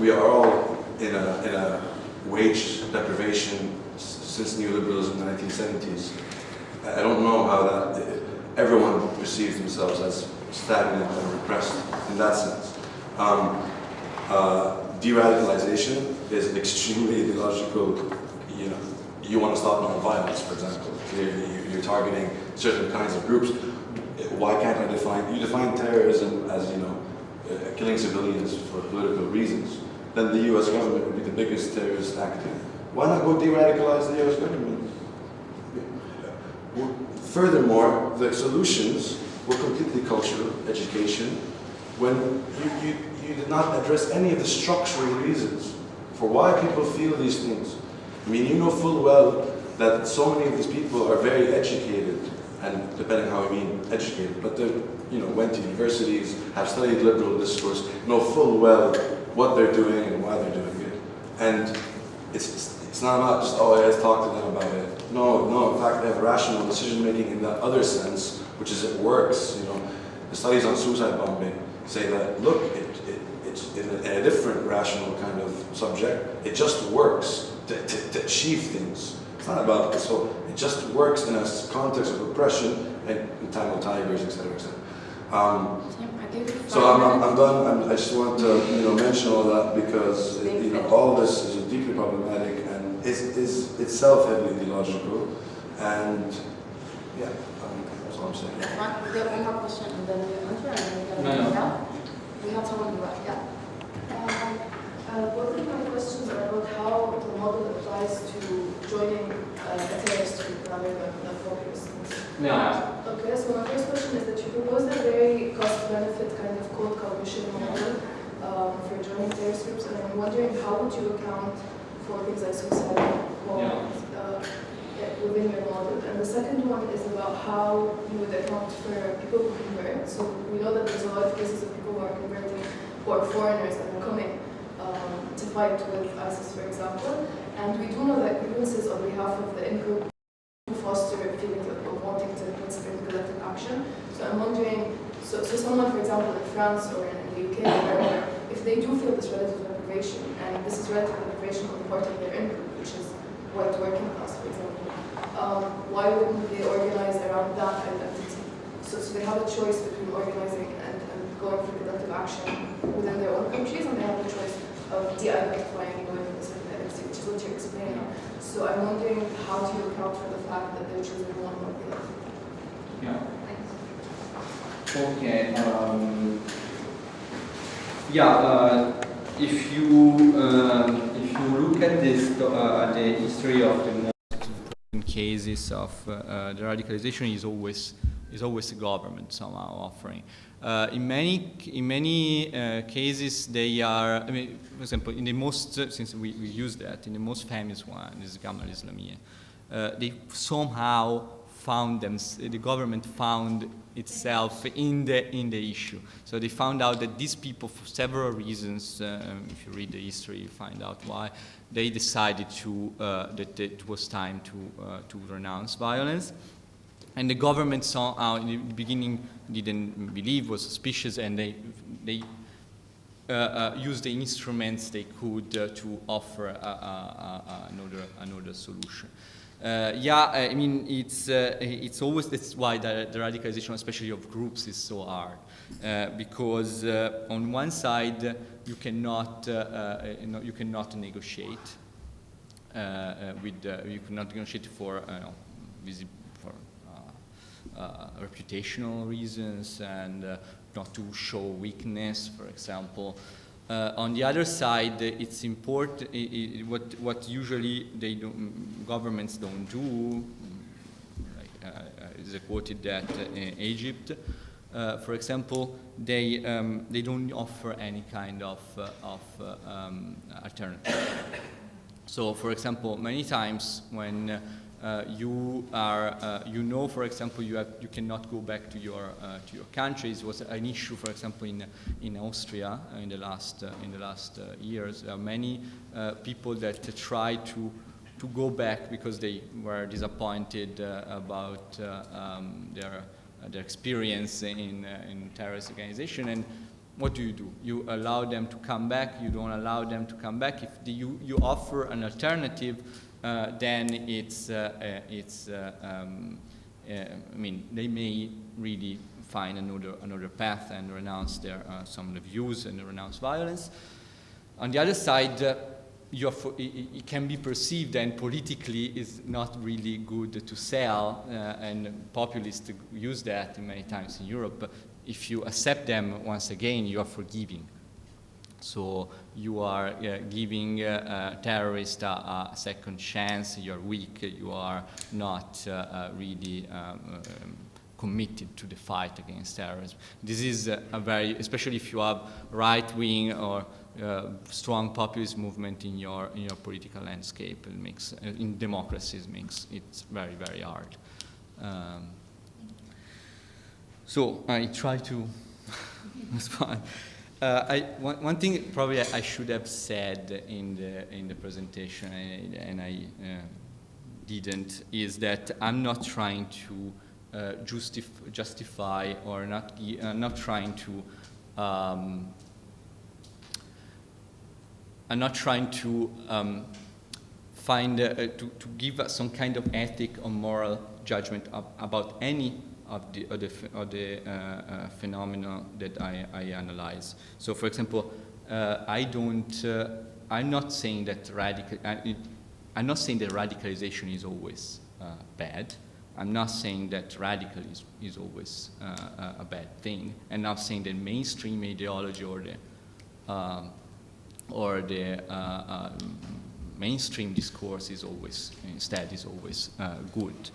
we are all in a wage deprivation since neoliberalism in the 1970s. I don't know how that, everyone perceives themselves as stagnant and repressed in that sense. De-radicalization is an extremely ideological, you want to stop non-violence, for example. Clearly, you're targeting certain kinds of groups. Why can't you define terrorism as, killing civilians for political reasons? Then the US government would be the biggest terrorist actor. Why not go de-radicalize the US government? Furthermore, the solutions were completely cultural, education, when you did not address any of the structural reasons for why people feel these things. I mean, you know full well that so many of these people are very educated, and depending how you mean educated, but they went to universities, have studied liberal discourse, know full well what they're doing and why they're doing it. And it's not about just, let's talk to them about it. No, in fact, they have rational decision-making in that other sense, which is it works. The studies on suicide bombing say that, look, it's in a different rational kind of subject, it just works to achieve things. It's not about this whole, it just works in a context of oppression and Tamil tigers, etc., etc. So I'm done. I just want to mention all that because all this is deeply problematic and is itself heavily ideological, and that's all I'm saying. We have one more question and then we answer and then we have we have someone in the back. Yeah. Both of my questions are about how the model applies to joining a terrorist group rather than populist. Yeah. Okay, so my first question is that you proposed a very cost-benefit kind of cold coalition model for joining terrorist groups, and I'm wondering how would you account for things like suicide bombings within your model? And the second one is about how you would account for people who convert. So we know that there's a lot of cases of people who are converting, who are foreigners and are coming to fight with ISIS, for example. And we do know that grievances on behalf of the in-group foster feelings of wanting to participate in collective action. So I'm wondering, so someone, for example, in France or in the UK or wherever, if they do feel this relative deprivation, and this is relative deprivation on the part of their in-group, which is white working class, for example, why wouldn't they organize around that identity? So they have a choice between organizing and going for collective action within their own countries, and they have the choice of de-identifying and going for a certain identity, which is what you're explaining. So I'm wondering, how do you account for the fact that they're choosing one or the other? Yeah. Thanks. Okay. If you look at this, the history of the most important cases of the radicalization is always is always the government somehow offering. In many cases, they are. I mean, for example, in the most since we use that in the most famous one is Gamal Islamiyah, they somehow found them. The government found itself in the issue. So they found out that these people, for several reasons, if you read the history, you find out why they decided that it was time to renounce violence. And the government somehow in the beginning didn't believe, was suspicious, and they used the instruments they could to offer another solution. I mean, it's always, that's why the radicalization, especially of groups, is so hard. Because on one side, you cannot negotiate you cannot negotiate for reputational reasons and not to show weakness, for example. On the other side, it's important. What usually governments don't do. Is quoted that in Egypt, for example, they don't offer any kind of alternative. So, for example, many times when you are, for example, you cannot go back to your countries. Was an issue, for example, in Austria in the last years. There are many people that try to go back because they were disappointed about their experience in terrorist organization. And what do? You allow them to come back. You don't allow them to come back. If you offer an alternative, then I mean, they may really find another path and renounce some of the views and renounce violence. On the other side, it can be perceived and politically is not really good to sell, and populists use that many times in Europe. If you accept them, once again, you are forgiving. So you are giving terrorists a second chance. You're weak. You are not really committed to the fight against terrorism. This is especially if you have right-wing or strong populist movement in your political landscape. It makes in democracies it's very, very hard. So I try to respond. One thing probably I should have said in the presentation, and I didn't, is that I'm not trying to justify or not trying to. I'm not trying to find to give some kind of ethic or moral judgment about any of the phenomena that I analyze. So, for example, I'm not saying that radicalization is always bad. I'm not saying that radicalism is always a bad thing, and not saying that mainstream ideology or the mainstream discourse is always good.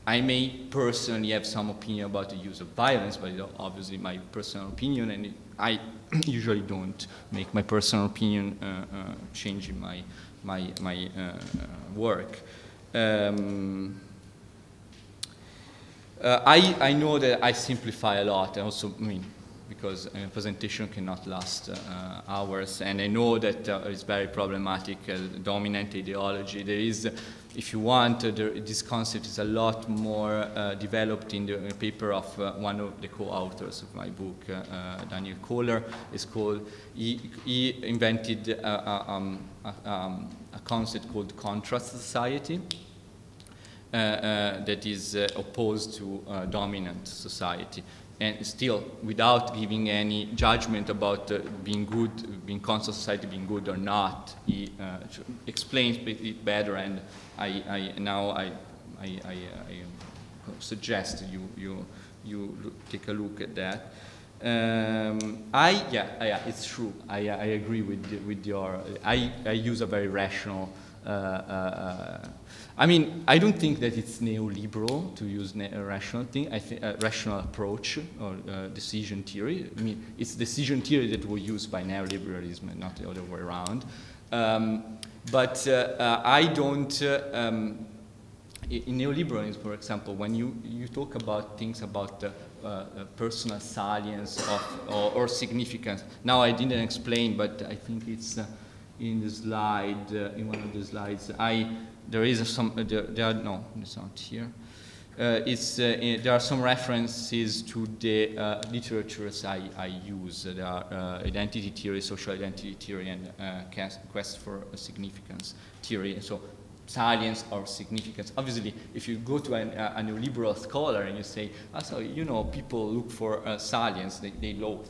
I may personally have some opinion about the use of violence, but it's obviously my personal opinion, and I usually don't make my personal opinion change in my work. I know that I simplify a lot. I also, because a presentation cannot last hours, and I know that it's very problematic, dominant ideology. There is, if you want, this concept is a lot more developed in the paper of one of the co-authors of my book, Daniel Kohler. He invented a concept called contrast society. That is opposed to dominant society, and still without giving any judgment about being contrast society being good or not. He explains it better, and I suggest you take a look at that. It's true. I agree with your. I use a very rational I mean, I don't think that it's neoliberal to use a rational thing. I think a rational approach or decision theory. I mean, it's decision theory that was used by neoliberalism and not the other way around. But I don't. In neoliberalism, for example, when you talk about things about personal salience or significance. Now, I didn't explain, but I think it's in the slide, in one of the slides. There is some. No, it's not here. There are some references to the literatures I use. There are identity theory, social identity theory, and quest for significance theory. So salience or significance. Obviously, if you go to a neoliberal scholar and you say, so people look for salience, they loathe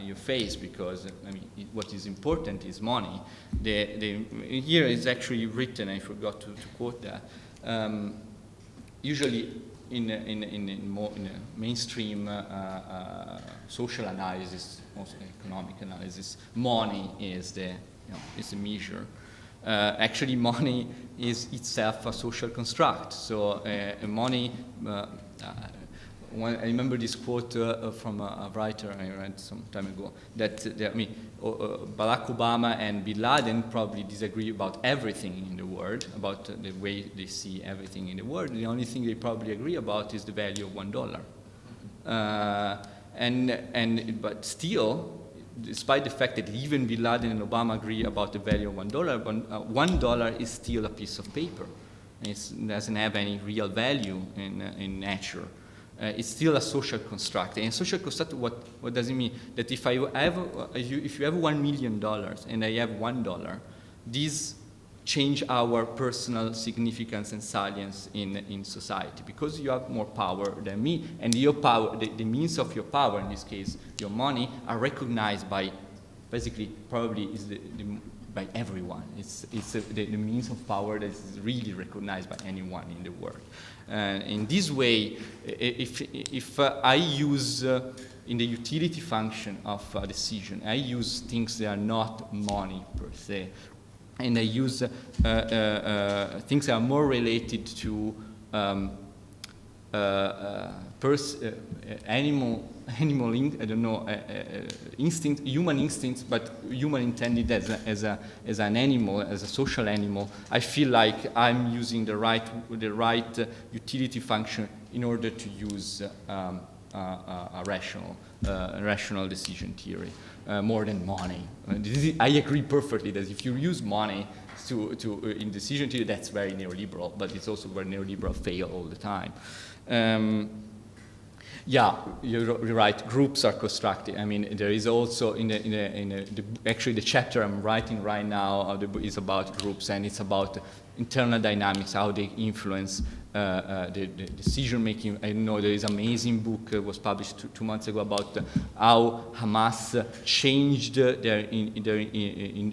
your face because I mean what is important is money. Here is actually written. I forgot to quote that. Usually, in mainstream social analysis, also economic analysis, money is the measure. Actually, money is itself a social construct. So, money. I remember this quote from a writer I read some time ago that Barack Obama and Bin Laden probably disagree about everything in the world, about the way they see everything in the world. The only thing they probably agree about is the value of $1. But still, despite the fact that even Bin Laden and Obama agree about the value of $1, $1 is still a piece of paper. It doesn't have any real value in nature. It's still a social construct. And social construct, what does it mean? That if you have $1 million and I have $1, these change our personal significance and salience in society by you have more power than me, and your power, the means of your power, in this case, your money, are recognized by, basically, probably is by everyone. It's the means of power that is really recognized by anyone in the world. In this way, if I use in the utility function of a decision, I use things that are not money per se, and I use things that are more related to instinct, human instincts, but human intended as an animal, as a social animal. I feel like I'm using the right utility function in order to use a rational decision theory more than money. I agree perfectly that if you use money in decision theory, that's very neoliberal, but it's also where neoliberal fail all the time. Yeah, you're right. Groups are constructed. I mean, there is also actually the chapter I'm writing right now is about groups, and it's about internal dynamics, how they influence the decision making. I know there is an amazing book was published 2 months ago about how Hamas changed their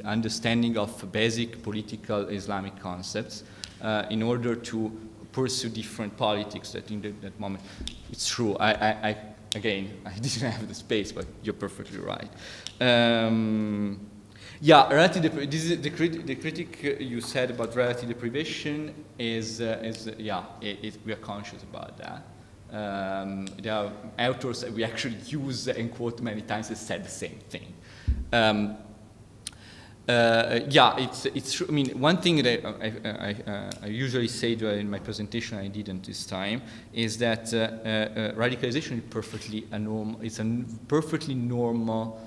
understanding of basic political Islamic concepts in order to pursue different politics that in that moment. It's true. Again, I didn't have the space, but you're perfectly right. Yeah, this is the critic you said about relative deprivation is we are conscious about that. There are authors that we actually use and quote many times that said the same thing. It's true. I mean, one thing that I usually say in my presentation, I didn't this time, is that radicalization is perfectly normal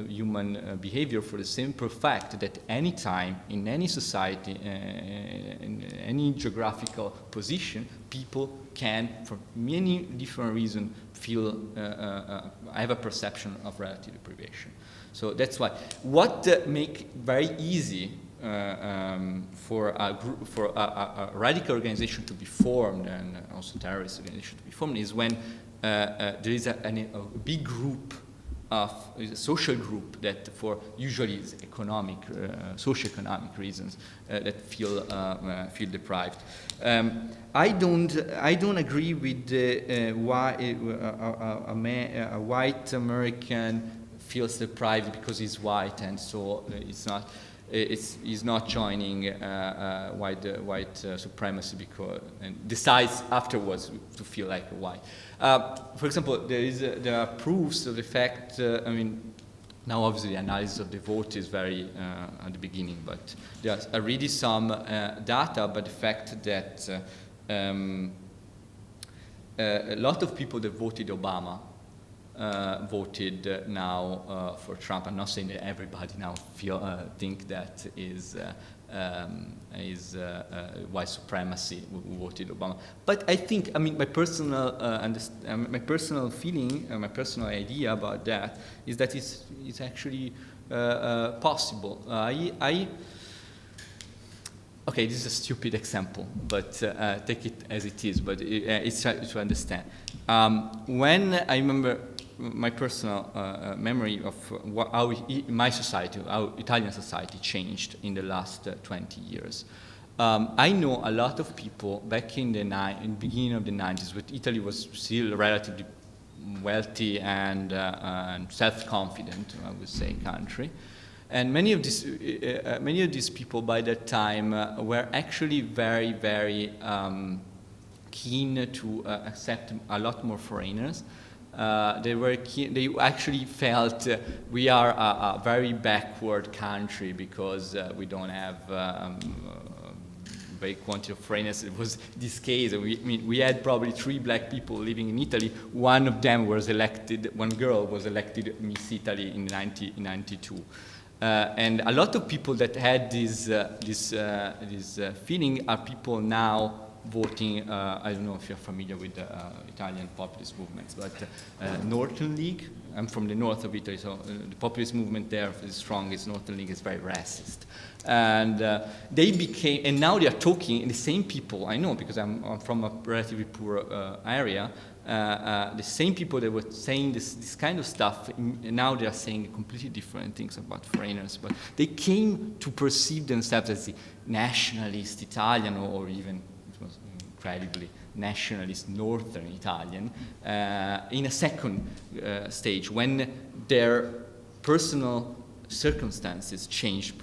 human behavior for the simple fact that any time, in any society, in any geographical position, people can, for many different reasons, have a perception of relative deprivation. So that's why. What make very easy for a radical organization to be formed, and also terrorist organization to be formed, is when there is a big group of a social group that, for usually is economic, socioeconomic reasons, that feel deprived. I don't agree with why a white American feels deprived because he's white, and so it's not. he's not joining white supremacy because and decides afterwards to feel like a white. For example, there are proofs of the fact. I mean, now obviously the analysis of the vote is very at the beginning, but there's already some data about the fact that a lot of people that voted Obama voted now for Trump. I'm not saying that everybody now think that is white supremacy who voted Obama. But I think, I mean, my personal feeling, my personal idea about that is that it's actually possible. Okay, this is a stupid example, but take it as it is. But it's to understand. When I remember my personal memory of how my society, how Italian society changed in the last 20 years. I know a lot of people back in the beginning of the 90s, when Italy was still relatively wealthy and self-confident, I would say, country. And many of these people by that time were actually very, very keen to accept a lot more foreigners. They were keen, they actually felt we are a very backward country because we don't have very quantity of foreigners. It was this case. We had probably 3 black people living in Italy. One of them was elected. One girl was elected Miss Italy in 1992. And a lot of people that had this feeling are people now voting. I don't know if you're familiar with the Italian populist movements, but Northern League. I'm from the north of Italy, so the populist movement there is strong. It's Northern League is very racist, and they became. And now they are talking. And the same people I know because I'm from a relatively poor area. The same people that were saying this kind of stuff, now they are saying completely different things about foreigners. But they came to perceive themselves as the nationalist Italian, or even, it was incredibly nationalist Northern Italian, in a second stage when their personal circumstances changed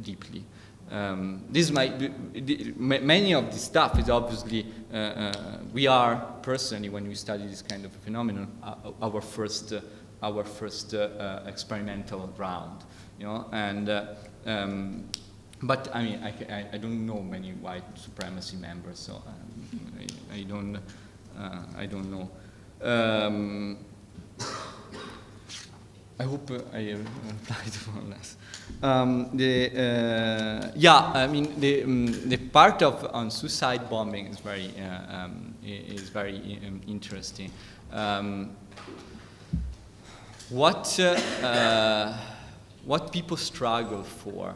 deeply. This might be, many of this stuff is obviously we are personally, when we study this kind of phenomenon, our first experimental round, you know, and but I mean I don't know many white supremacy members, so I don't know. I hope I replied more or less. Yeah, I mean the part on suicide bombing is very interesting. What people struggle for.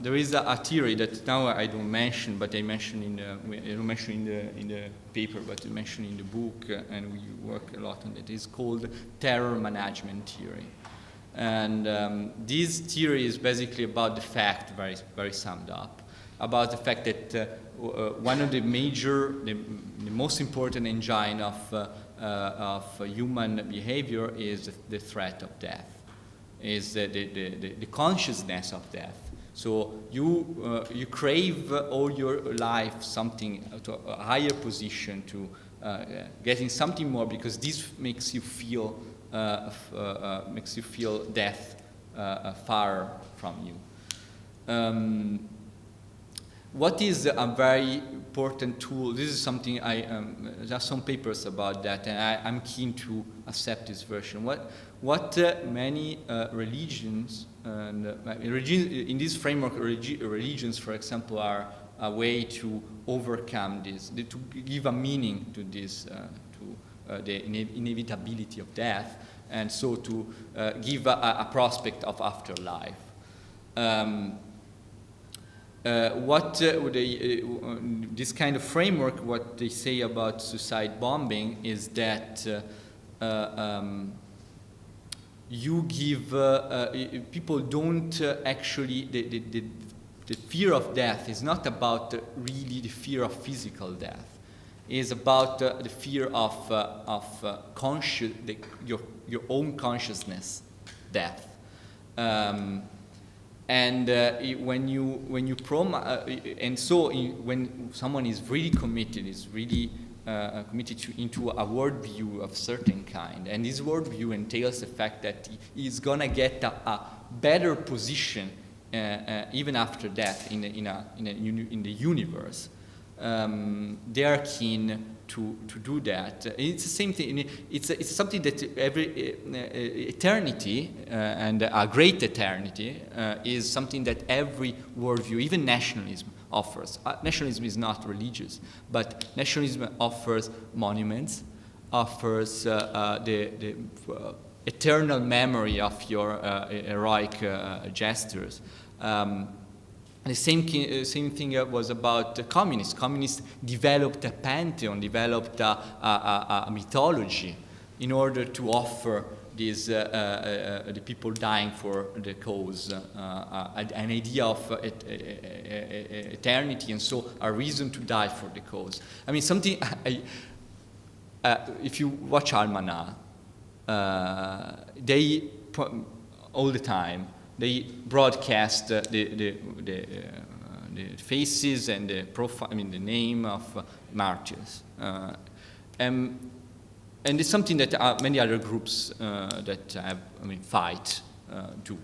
There is a theory that now I don't mention, but I mention in the paper, but I mention in the book, and we work a lot on it. It's called terror management theory, and this theory is basically about the fact, very very summed up, about the fact that one of the most important engine of human behavior is the threat of death, is the consciousness of death. So you crave all your life something to a higher position, to getting something more, because this makes you feel death far from you. What is a very important tool? This is something there are some papers about that, and I'm keen to accept this version. What many religions, and in this framework, religions, for example, are a way to overcome this, to give a meaning to this, to the inevitability of death, and so to give a prospect of afterlife. This kind of framework, what they say about suicide bombing is that you give people don't actually the fear of death is not about really the fear of physical death. It is about the fear of your own consciousness death. And when someone is really committed, into a worldview of certain kind, and this worldview entails the fact that he's gonna get a better position even after death in the universe. They are keen to do that. It's the same thing. It's something that every eternity and a great eternity is something that every worldview, even nationalism, offers. Nationalism is not religious, but nationalism offers monuments, offers the eternal memory of your heroic gestures. The same thing was about the communists. Communists developed a pantheon, developed a mythology in order to offer these the people dying for the cause an idea of eternity, and so a reason to die for the cause. I mean, something. If you watch Almanach, they all the time. They broadcast the faces and the profile, the name of martyrs, and it's something that many other groups that have, fight do,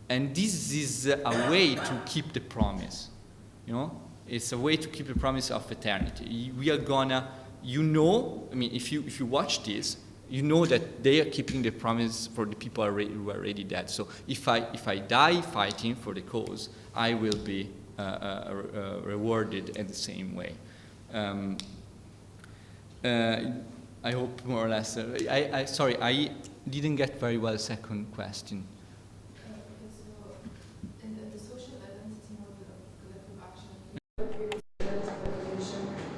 and this is a way to keep the promise. It's a way to keep the promise of eternity. We are gonna, if you watch this. You know that they are keeping the promise for the people who are already dead. So if I die fighting for the cause, I will be rewarded in the same way. I hope more or less. Sorry, I didn't get very well the second question. In the social identity model of collective action,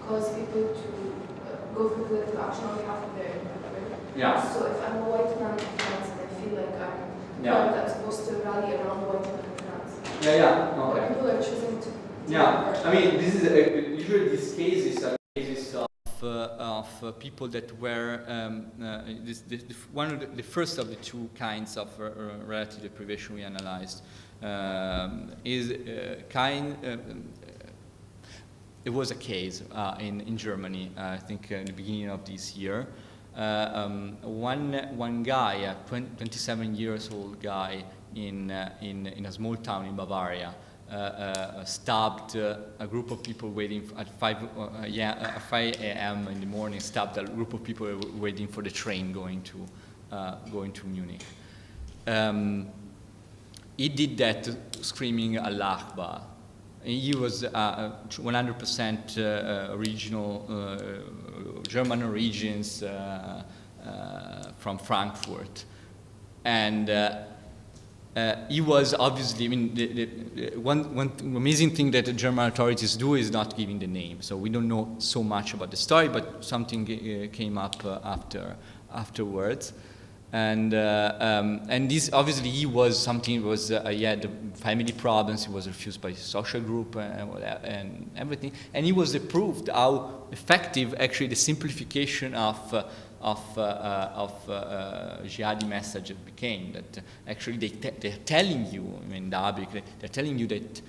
cause people to go for collective action on behalf of their impact. Yeah. So if I'm a white man in France and I feel like I'm supposed to rally around white men in France. Okay. People are choosing to. This is usually these cases are cases of people that were one of the first of the two kinds of relative deprivation we analyzed it was a case in Germany, I think in the beginning of this year. One guy, a 27 years old guy in a small town in Bavaria, stabbed a group of people waiting at 5 a.m. in the morning. Stabbed a group of people waiting for the train going to Munich. He did that screaming Allah Akbar. He was 100% original German origins from Frankfurt, and he was obviously. The one amazing thing that the German authorities do is not giving the name, so we don't know so much about the story, but something came up afterwards. And this obviously he had family problems. He was refused by his social group and everything. And he was proved how effective actually the simplification of jihadi message became. That actually they're telling you, they're telling you that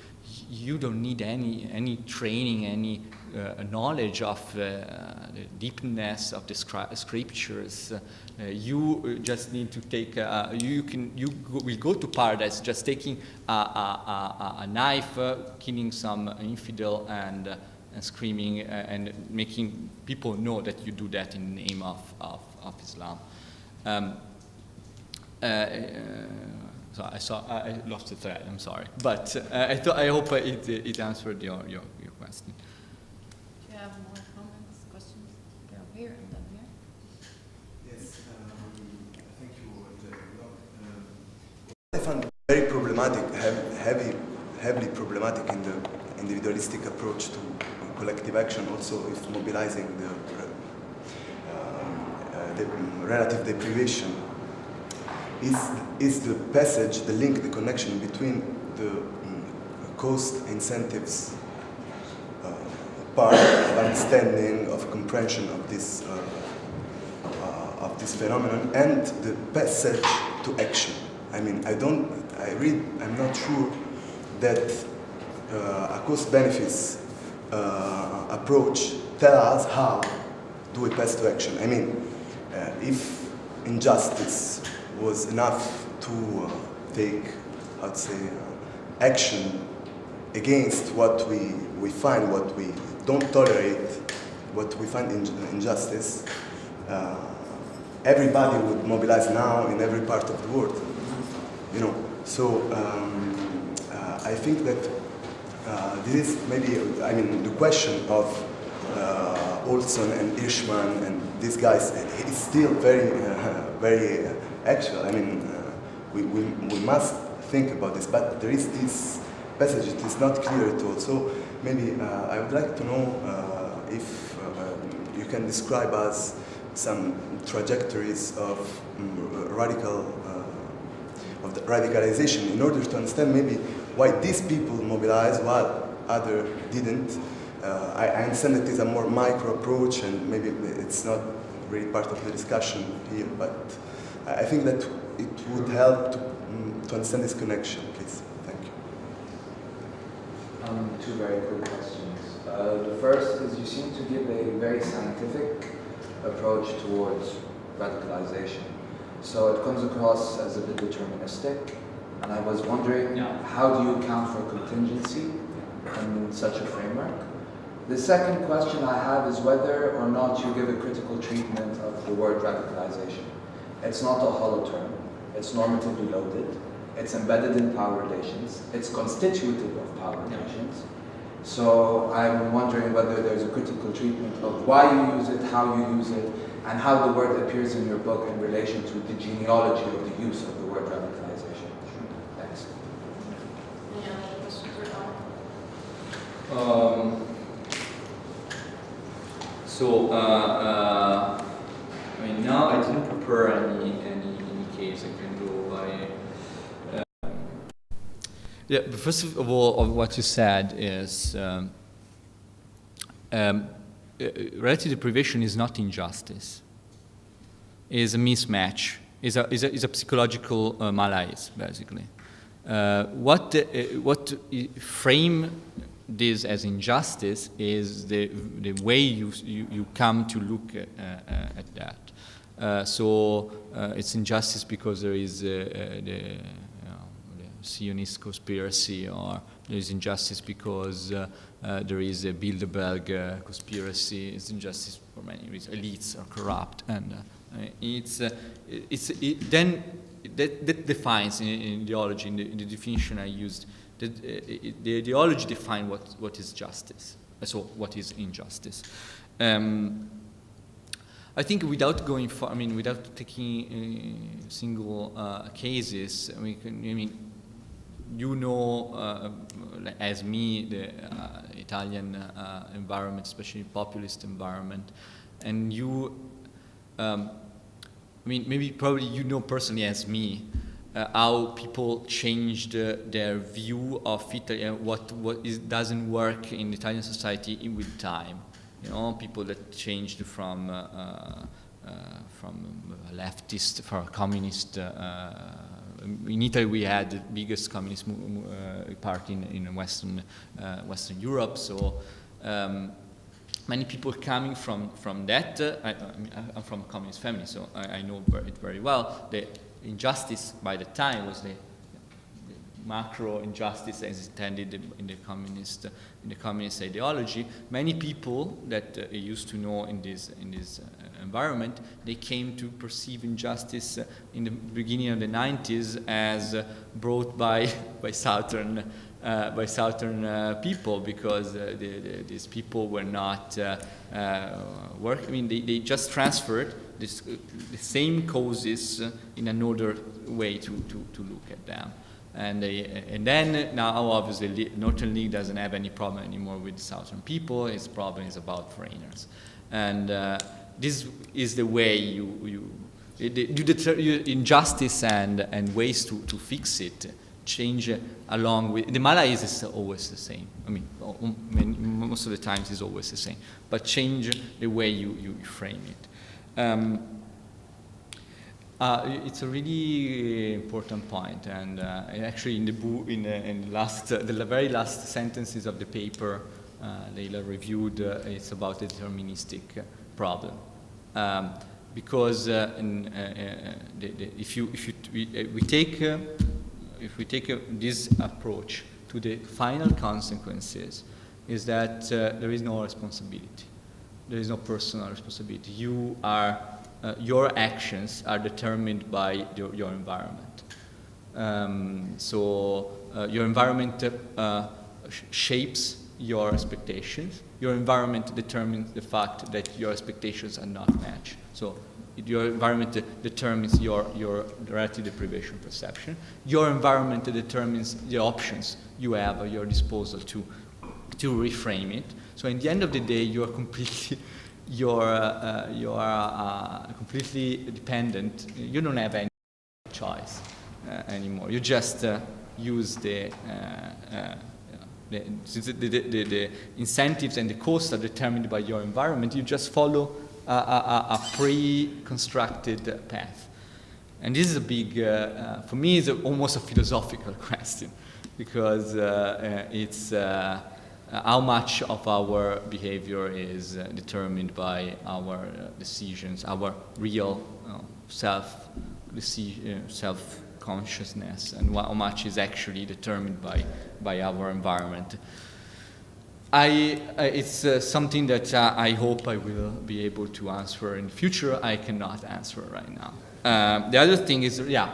you don't need any training, any knowledge of the deepness of the scriptures. You just need to take. Will go to paradise just taking a knife, killing some infidel, and screaming and making people know that you do that in the name of Islam. So I lost the thread. I'm sorry, but I hope it answered your question. Do you have more comments, questions? Go here and then here. Yes, thank you. I found very problematic, heavily problematic in the individualistic approach to collective action. Also, if mobilizing the relative deprivation. Is the passage, the link, the connection between the cost incentives part of understanding, of comprehension of this phenomenon, and the passage to action. I mean, I'm not sure that a cost-benefits approach tell us how do we pass to action. I mean, if injustice was enough to take, how to say, action against what we find, what we don't tolerate, what we find injustice, everybody would mobilize now in every part of the world, you know. So I think that this is maybe, I mean, the question of Olson and Hirschman and these guys is still very actual. I mean, we must think about this, but there is this passage, it is not clear at all. So maybe I would like to know if you can describe us some trajectories of the radicalization in order to understand maybe why these people mobilized while others didn't. I understand that it is a more micro approach and maybe it's not really part of the discussion here, but I think that it would help to understand this connection, please. Thank you. Two very quick questions. The first is you seem to give a very scientific approach towards radicalization. So it comes across as a bit deterministic, and I was wondering, how do you account for contingency in such a framework? The second question I have is whether or not you give a critical treatment of the word radicalization. It's not a hollow term, it's normatively loaded, it's embedded in power relations, it's constitutive of power relations. So I'm wondering whether there's a critical treatment of why you use it, how you use it, and how the word appears in your book in relation to the genealogy of the use of the word radicalization. Thanks. Any other questions or comments? I mean, now I didn't prepare any case. I can go by. Yeah, but first of all, what you said is relative deprivation is not injustice. Is a mismatch. Is a psychological malaise, basically. What frame this as injustice is the way you come to look at that. So it's injustice because there is the Zionist conspiracy, or there is injustice because there is a Bilderberg conspiracy. It's injustice for many reasons. Elites are corrupt, and then that defines in ideology, in the definition I used. The ideology defines what is justice, so what is injustice. I think without going far, without taking single cases, as me, the Italian environment, especially populist environment, and you, probably you know personally as me, how people changed their view of Italy and what doesn't work in Italian society with time. People that changed from leftist for communist. In Italy, we had the biggest communist party in Western Europe. So many people coming from that. I'm from a communist family, so I know it very well. The injustice by the time was the macro injustice as intended in the communist ideology. Many people that used to know in this environment, they came to perceive injustice in the beginning of the 90s as brought by southern people, because these people were not working. They just transferred the same causes in another way to look at them. And then now obviously Northern League doesn't have any problem anymore with Southern people. Its problem is about foreigners, and this is the way you injustice and ways to fix it change along with the malaise is always the same. Most of the times it's always the same, but change the way you frame it. It's a really important point, and actually in the book, in the very last sentences of the paper, Leila reviewed, it's about the deterministic problem, because if we take this approach to the final consequences, is that there is no responsibility, there is no personal responsibility. You are your actions are determined by your environment. So your environment shapes your expectations. Your environment determines the fact that your expectations are not matched. So your environment determines your relative deprivation perception. Your environment determines the options you have at your disposal to reframe it. So at the end of the day, you are completely completely dependent. You don't have any choice anymore. You just use since the incentives and the costs are determined by your environment. You just follow a pre-constructed path. And this is a big, for me, it's almost a philosophical question, because it's how much of our behavior is determined by our decisions, our real self-consciousness, and how much is actually determined by our environment. It's something that I hope I will be able to answer in the future. I cannot answer right now. The other thing is, I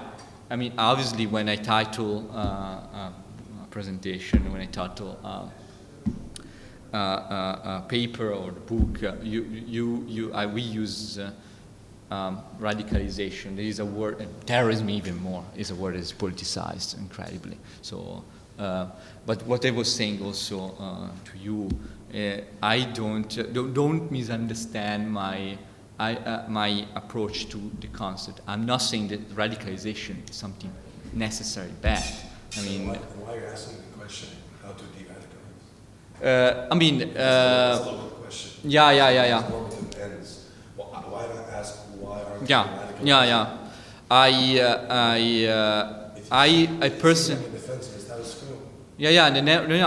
mean, obviously when I title a presentation, when I title a paper or the book, we use radicalization. There is a word, terrorism even more, is a word that is politicized incredibly. So, but what I was saying also to you, I don't misunderstand my approach to the concept. I'm not saying that radicalization is something necessarily bad. I mean, why are you asking the question how to de-radicalize? I mean, that's a local question. Yeah. Normative ends. Why not ask why are you radicalized? I personally. In defense of the status quo.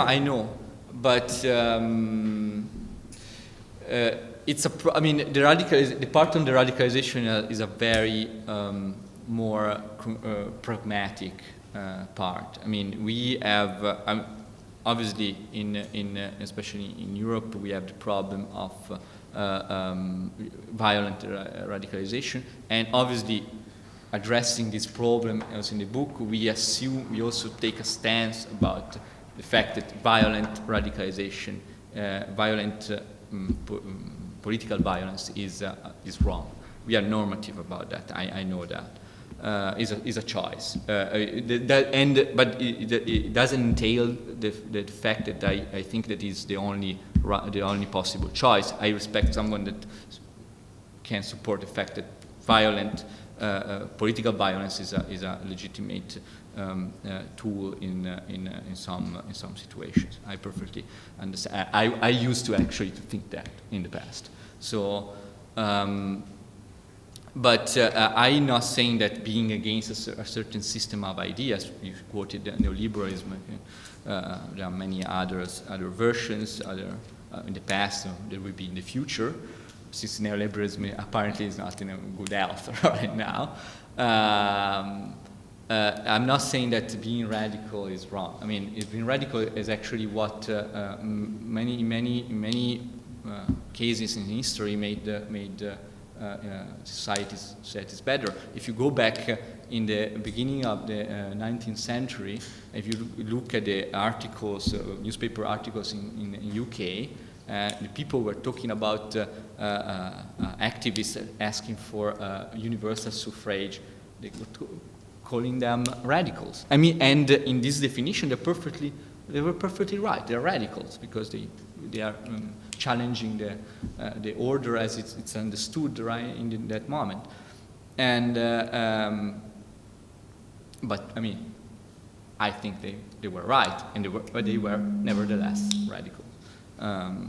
I know, but it's a. I mean, the part on the radicalization is a very more pragmatic part. I mean, we have. Obviously, especially in Europe, we have the problem of violent radicalization, and obviously, addressing this problem, as in the book, we also take a stance about the fact that violent radicalization, political violence is wrong. We are normative about that. I know that. Is a choice, but it doesn't entail the fact that I think that is the only possible choice. I respect someone that can support the fact that violent political violence is a legitimate tool in some situations. I perfectly understand. I used to actually think that in the past. So. But I'm not saying that being against a certain system of ideas. You quoted neoliberalism. There are many other versions. In the past, there will be in the future. Since neoliberalism apparently is not in a good health right now, I'm not saying that being radical is wrong. I mean, being radical is actually what many cases in history made. Societies better. If you go back in the beginning of the 19th century, if you look at the articles, newspaper articles in UK, the people were talking about activists asking for universal suffrage. They were calling them radicals. I mean, and in this definition, they were perfectly right. They're radicals because they are challenging the order as it's understood right in that moment, and but I mean, I think they were right, but they were nevertheless radical. I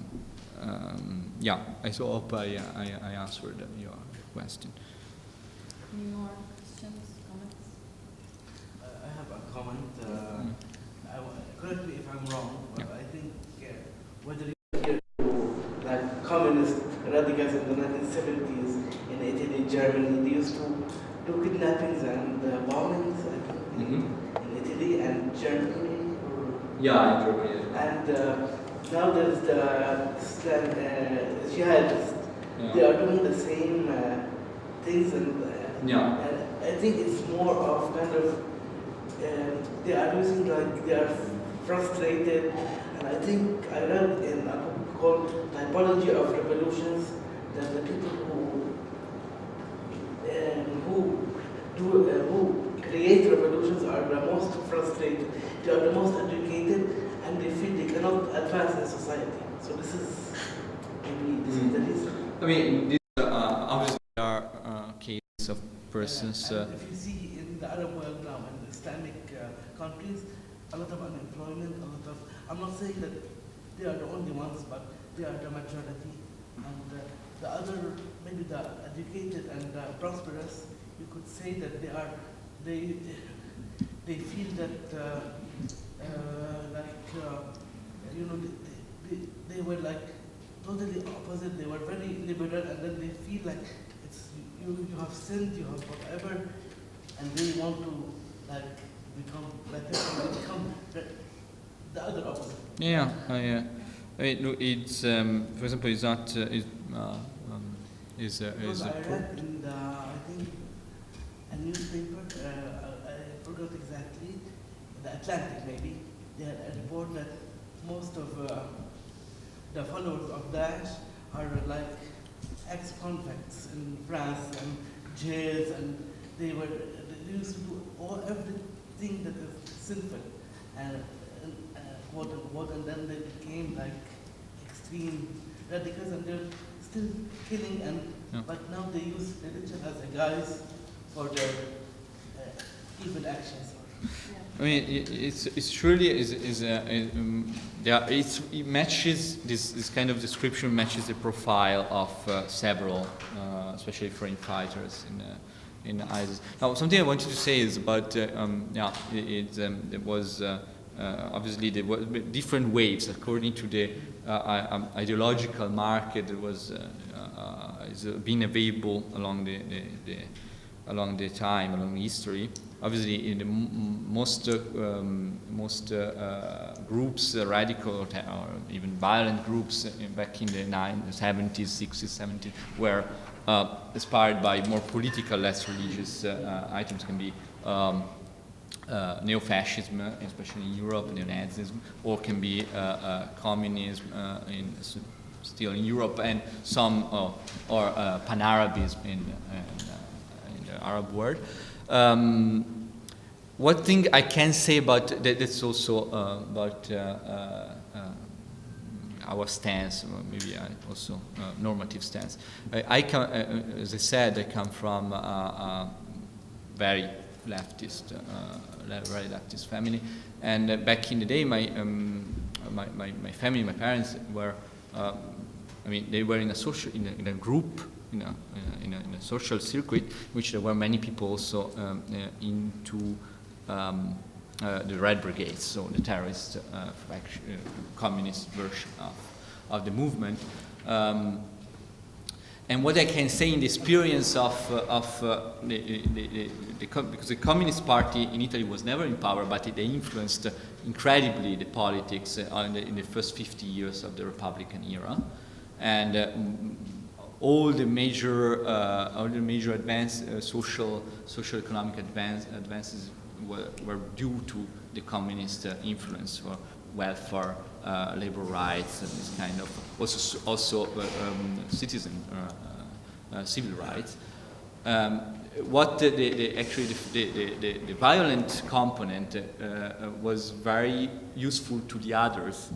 hope I answered your question. Any more? 70s in Italy, Germany. They used to do kidnappings and bombings, I think, in Italy and Germany. Yeah, in Germany. And now there's the Islam jihadists. Yeah. They are doing the same things, and Yeah. I think it's more of kind of they are using, like, they are frustrated. And I think I read in a book called Typology of Revolutions that the people who create revolutions are the most frustrated, they are the most educated, and they feel they cannot advance in society. So this is maybe this is the reason. I mean, these obviously are cases of persons. And if you see in the Arab world now, in the Islamic countries, a lot of unemployment, a lot of, I'm not saying that they are the only ones, but they are the majority. And the other, maybe the educated and prosperous, you could say that they feel that they were like totally opposite. They were very liberal, and then they feel like it's you have sinned, you have whatever, and they want to like become better, and become the other opposite. Yeah, yeah. I mean, no, it's for example, it's not Because I read in the, I think, a newspaper, I forgot exactly, the Atlantic maybe, they had a report that most of the followers of Daesh are like ex-convicts in France and jails, and they used to do everything that is sinful, and quote unquote, and then they became like extreme radicals, and they're still killing, and but now they use religion as a guise for their evil actions. I mean, it's truly it matches this kind of description matches the profile of several, especially foreign fighters in ISIS. Now, something I wanted to say is about there was obviously there were different waves according to the ideological market that was been available along the time, along history. Obviously, in the most groups, radical or even violent groups back in the 70s, 60s, 70s, were inspired by more political, less religious items. Can be neo-fascism, especially in Europe, neo-Nazism, or can be communism still in Europe, and some or pan-Arabism in the Arab world. One thing I can say about that's also about our stance, or maybe also normative stance. I come, as I said, I come from a very leftist family, and back in the day, my family, my parents were, they were in a social, in a group, in a social circuit, which there were many people also into the Red Brigades, so the terrorist communist version of the movement. And what I can say in the experience because the Communist Party in Italy was never in power, but they influenced incredibly the politics in the first 50 years of the Republican era, and all the major social economic advances were due to the communist influence for welfare, labor rights, and this kind of also civil rights. What the violent component was very useful to the others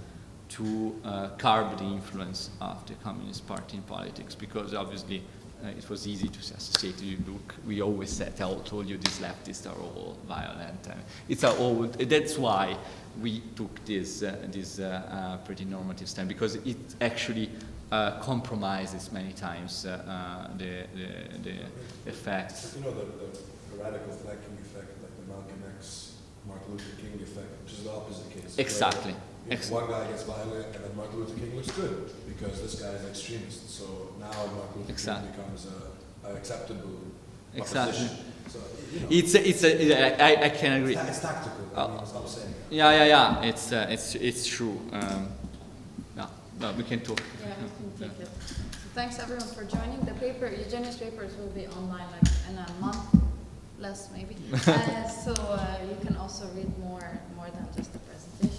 to curb the influence of the Communist Party in politics, because obviously it was easy to associate. Look, we always told you these leftists are all violent. That's why we took this pretty normative stand, because it actually compromises many times the effects. The radical flanking effect, like the Malcolm X Martin Luther King effect, which is the opposite case. Exactly. Where, you know, one guy gets violent, and then Martin Luther King looks good because this guy is an extremist. So now Martin Luther King becomes an acceptable Exactly. opposition. So, you know, I can agree. It's tactical. I mean, it's not saying. Yeah. It's true. No, we can talk. Yeah, we can take it. So thanks everyone for joining. The paper, Eugenia's papers will be online like in a month, less maybe. So you can also read more than just the presentation.